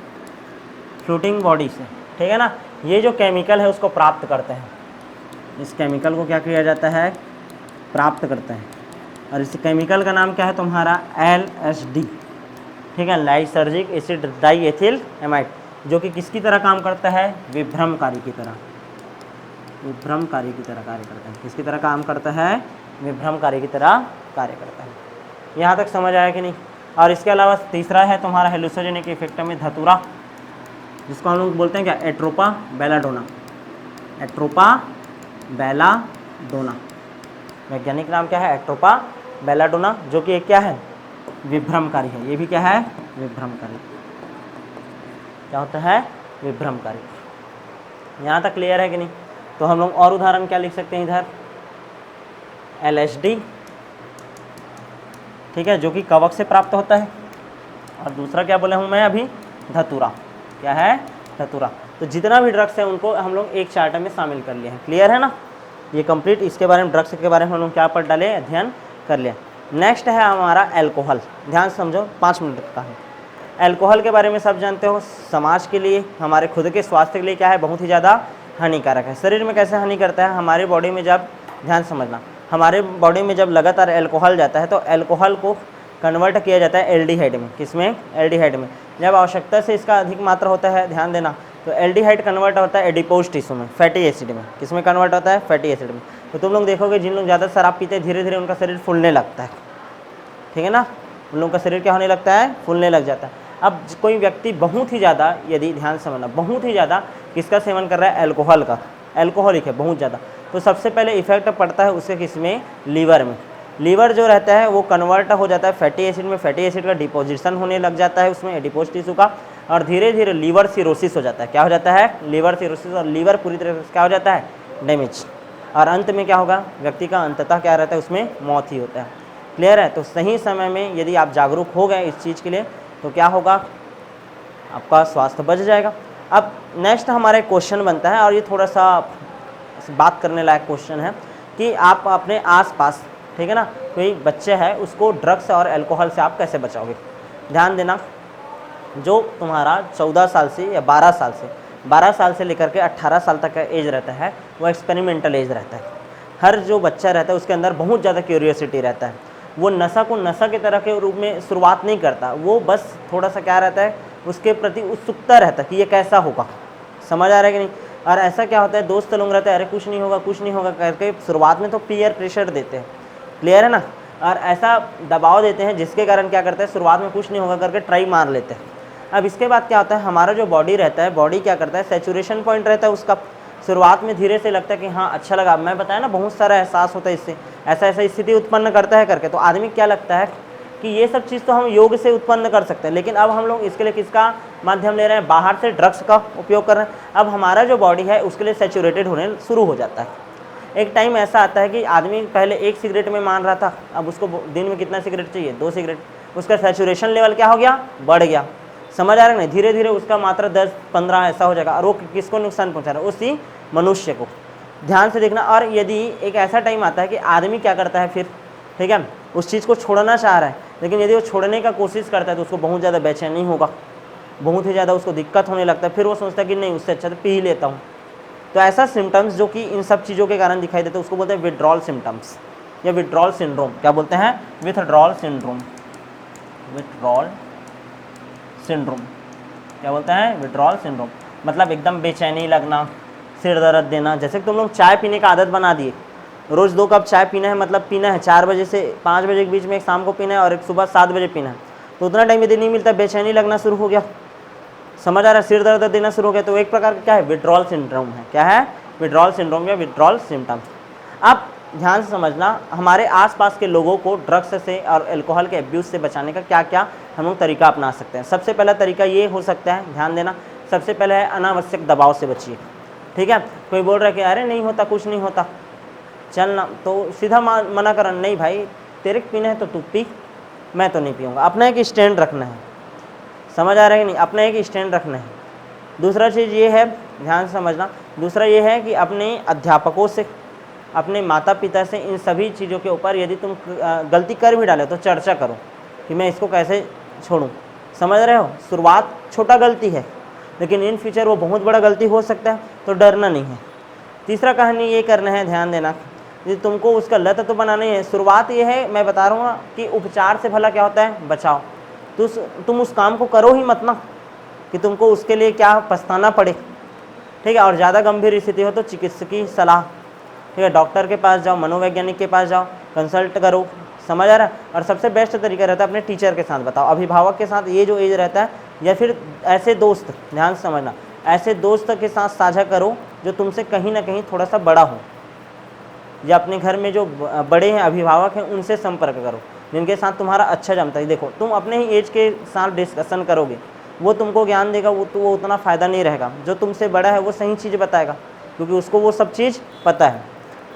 फ्रूटिंग बॉडी से, ठीक है ना। ये जो केमिकल है उसको प्राप्त करते हैं, इस केमिकल को क्या किया जाता है, प्राप्त करते हैं। और इस केमिकल का नाम क्या है तुम्हारा, LSD, ठीक है, lysergic acid die ethyl amide. जो कि किसकी तरह काम करता है, विभ्रमकारी की तरह, विभ्रमकारी की तरह कार्य करता है। किसकी तरह काम करता है, विभ्रमकारी की तरह कार्य करता है। यहाँ तक समझ आया कि नहीं। और इसके अलावा तीसरा है तुम्हारा हेलुसिनोजेनिक इफेक्ट में धतूरा, जिसको हम लोग बोलते हैं क्या, एट्रोपा बेलाडोना, एट्रोपा बेलाडोना, वैज्ञानिक नाम क्या है, एट्रोपा बेलाडोना, जो कि एक क्या है, विभ्रमकारी है। ये भी क्या है, विभ्रमकारी। क्या होता है, विभ्रमकारी। यहाँ तक क्लियर है कि नहीं। तो हम लोग और उदाहरण क्या लिख सकते हैं इधर, LSD, ठीक है, जो कि कवक से प्राप्त होता है। और दूसरा क्या बोले हूँ मैं अभी, धतूरा। क्या है, धतूरा। तो जितना भी ड्रग्स है उनको हम लोग एक चार्टर में शामिल कर लिए हैं। क्लियर है ना, ये कंप्लीट इसके बारे में, ड्रग्स के बारे में हम लोग क्या पढ़ डाले, अध्ययन कर लिया। नेक्स्ट है हमारा अल्कोहल। ध्यान से समझो, 5 मिनट का है। अल्कोहल के बारे में सब जानते हो, समाज के लिए, हमारे खुद के स्वास्थ्य के लिए क्या है, बहुत ही ज़्यादा हानिकारक है। शरीर में कैसे हानि करता है, हमारे बॉडी में जब, ध्यान समझना, हमारे बॉडी में जब लगातार अल्कोहल जाता है तो अल्कोहल को कन्वर्ट किया जाता है एल्डिहाइड में। किसमें, एल्डिहाइड में। जब आवश्यकता से इसका अधिक मात्रा होता है, ध्यान देना, तो एल्डिहाइड कन्वर्ट होता है एडिपोज टिश्यू में, फैटी एसिड में। किसमें कन्वर्ट होता है, फैटी एसिड में। तो तुम लोग देखोगे जिन लोग ज़्यादा शराब पीते हैं, धीरे धीरे उनका शरीर फूलने लगता है, ठीक है ना, उन लोगों का शरीर क्या होने लगता है, फूलने लग जाता है। अब कोई व्यक्ति बहुत ही ज़्यादा, यदि ध्यान समझना, बहुत ही ज़्यादा किसका सेवन कर रहा है, अल्कोहल का, अल्कोहलिक है बहुत ज़्यादा, तो सबसे पहले इफेक्ट पड़ता है उसके किसमें, लीवर में। लीवर जो रहता है वो कन्वर्ट हो जाता है फैटी एसिड में, फैटी एसिड का डिपोजिशन होने लग जाता है उसमें, एडिपोज टिश्यू का, और धीरे धीरे लीवर सिरोसिस हो जाता है। क्या हो जाता है, लीवर सिरोसिस, और लीवर पूरी तरह से क्या हो जाता है, डैमेज। और अंत में क्या होगा, व्यक्ति का अंततः क्या रहता है, उसमें मौत ही होता है। क्लियर है। तो सही समय में यदि आप जागरूक हो गए इस चीज़ के लिए तो क्या होगा, आपका स्वास्थ्य बच जाएगा। अब नेक्स्ट हमारा एक क्वेश्चन बनता है, और ये थोड़ा सा बात करने लायक क्वेश्चन है कि आप अपने आसपास, ठीक है ना, कोई बच्चे है उसको ड्रग्स और अल्कोहल से आप कैसे बचाओगे। ध्यान देना, जो तुम्हारा 14 साल से या 12 साल से लेकर के 18 साल तक का एज रहता है, वो एक्सपेरिमेंटल एज रहता है। हर जो बच्चा रहता है उसके अंदर बहुत ज़्यादा क्यूरियोसिटी रहता है। वो नशा को नशा के तरह के रूप में शुरुआत नहीं करता, वो बस थोड़ा सा क्या रहता है, उसके प्रति उत्सुकता रहता है कि ये कैसा होगा। समझ आ रहा है कि नहीं। और ऐसा क्या होता है, दोस्त लोग रहते हैं, अरे कुछ नहीं होगा कुछ नहीं होगा करके शुरुआत में तो पीयर प्रेशर देते हैं। क्लियर है ना। और ऐसा दबाव देते हैं जिसके कारण क्या करते हैं, शुरुआत में कुछ नहीं होगा करके ट्राई मार लेते हैं। अब इसके बाद क्या होता है, हमारा जो बॉडी रहता है, बॉडी क्या करता है, सैचुरेशन पॉइंट रहता है उसका। शुरुआत में धीरे से लगता है कि हाँ अच्छा लगा, मैं बताया ना बहुत सारा एहसास होता है इससे, ऐसा ऐसा स्थिति उत्पन्न करता है करके। तो आदमी क्या लगता है कि ये सब चीज़ तो हम योग से उत्पन्न कर सकते हैं, लेकिन अब हम लोग इसके लिए किसका माध्यम ले रहे हैं, बाहर से ड्रग्स का उपयोग कर रहे हैं। अब हमारा जो बॉडी है उसके लिए सैचुरेटेड होने शुरू हो जाता है। एक टाइम ऐसा आता है कि आदमी पहले 1 सिगरेट में मान रहा था, अब उसको दिन में कितना सिगरेट चाहिए, 2 सिगरेट। उसका सैचुरेशन लेवल क्या हो गया, बढ़ गया। समझ आ रहा है नहीं, धीरे धीरे उसका मात्रा 10-15 ऐसा हो जाएगा। और वो किसको नुकसान पहुंचा रहा है, उसी मनुष्य को। ध्यान से देखना। और यदि एक ऐसा टाइम आता है कि आदमी क्या करता है फिर, ठीक है, उस चीज़ को छोड़ना चाह रहा है, लेकिन यदि वो छोड़ने का कोशिश करता है तो उसको बहुत ज़्यादा बेचैनी होगा, बहुत ही ज़्यादा उसको दिक्कत होने लगता है। फिर वो सोचता है कि नहीं, उससे अच्छा तो पी ही लेता हूँ। तो ऐसा सिम्टम्स जो कि इन सब चीज़ों के कारण दिखाई देते हैं उसको बोलते हैं विड्रॉल सिम्टम्स या विड्रॉल सिंड्रोम। क्या बोलते हैं, विथड्रॉल सिंड्रोम। विथड्रॉल सिंड्रोम क्या बोलते हैं, विड्रॉल सिंड्रोम। मतलब एकदम बेचैनी लगना, सिर दर्द देना। जैसे कि तुम लोग चाय पीने का आदत बना दिए, रोज़ 2 कप चाय पीना है, मतलब पीना है 4 बजे से 5 बजे के बीच में, एक शाम को पीना है और एक सुबह 7 बजे पीना है। तो उतना टाइम यदि नहीं मिलता, बेचैनी लगना शुरू हो गया, समझ आ रहा है, सिर दर्द देना शुरू हो गया, तो एक प्रकार का क्या है, विड्रॉल सिंड्रोम है। क्या है, विड्रॉल सिंड्रोम या विड्रॉल सिम्टम्स। अब ध्यान से समझना, हमारे आसपास के लोगों को ड्रग्स से और अल्कोहल के अब्यूज़ से बचाने का क्या क्या हम लोग तरीका अपना सकते हैं। सबसे पहला तरीका ये हो सकता है, ध्यान देना, सबसे पहले है अनावश्यक दबाव से बचिए। ठीक है, कोई बोल रहा है कि अरे नहीं होता, कुछ नहीं होता, चलना, तो सीधा मना करना, नहीं भाई तेरे पीना है तो तू पी, मैं तो नहीं पीऊँगा। अपना एक स्टैंड रखना है, समझ आ रहा है कि नहीं, अपना एक स्टैंड रखना है। दूसरा चीज़ ये है, ध्यान से समझना, दूसरा ये है कि अपने अध्यापकों से, अपने माता पिता से, इन सभी चीज़ों के ऊपर यदि तुम गलती कर भी डाले तो चर्चा करो कि मैं इसको कैसे छोड़ूं। समझ रहे हो, शुरुआत छोटा गलती है लेकिन इन फ्यूचर वो बहुत बड़ा गलती हो सकता है, तो डरना नहीं है। तीसरा कहानी ये करना है, ध्यान देना, यदि तुमको उसका लत तो बनाना ही है, शुरुआत ये है, मैं बता रहा हूँ कि उपचार से भला क्या होता है, बचाओ। तो तुम उस काम को करो ही मत ना, कि तुमको उसके लिए क्या पछताना पड़े, ठीक है। और ज़्यादा गंभीर स्थिति हो तो चिकित्सकीय सलाह, ठीक है, डॉक्टर के पास जाओ, मनोवैज्ञानिक के पास जाओ, कंसल्ट करो, समझ आ रहा है। और सबसे बेस्ट तरीका रहता है अपने टीचर के साथ बताओ, अभिभावक के साथ ये जो एज रहता है, या फिर ऐसे दोस्त, ध्यान से समझना, ऐसे दोस्त के साथ साझा करो जो तुमसे कहीं ना कहीं थोड़ा सा बड़ा हो, या अपने घर में जो बड़े हैं, अभिभावक हैं, उनसे संपर्क करो जिनके साथ तुम्हारा अच्छा जमता है। देखो तुम अपने ही एज के साथ डिस्कशन करोगे, वो तुमको ज्ञान देगा, वो उतना फ़ायदा नहीं रहेगा। जो तुमसे बड़ा है वो सही चीज़ बताएगा, क्योंकि उसको वो सब चीज़ पता है।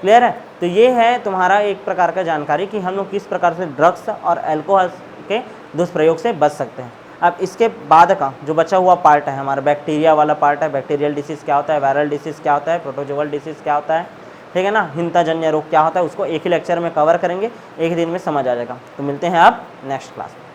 क्लियर है। तो ये है तुम्हारा एक प्रकार का जानकारी कि हम लोग किस प्रकार से ड्रग्स और अल्कोहल के दुष्प्रयोग से बच सकते हैं। अब इसके बाद का जो बचा हुआ पार्ट है हमारा बैक्टीरिया वाला पार्ट है, बैक्टीरियल डिसीज़ क्या होता है, वायरल डिसीज़ क्या होता है, प्रोटोजोअल डिसीज़ क्या होता है, ठीक है ना, हिंताजन्य रोग क्या होता है, उसको एक ही लेक्चर में कवर करेंगे, एक दिन में समझ आ जाएगा। तो मिलते हैं आप नेक्स्ट क्लास में।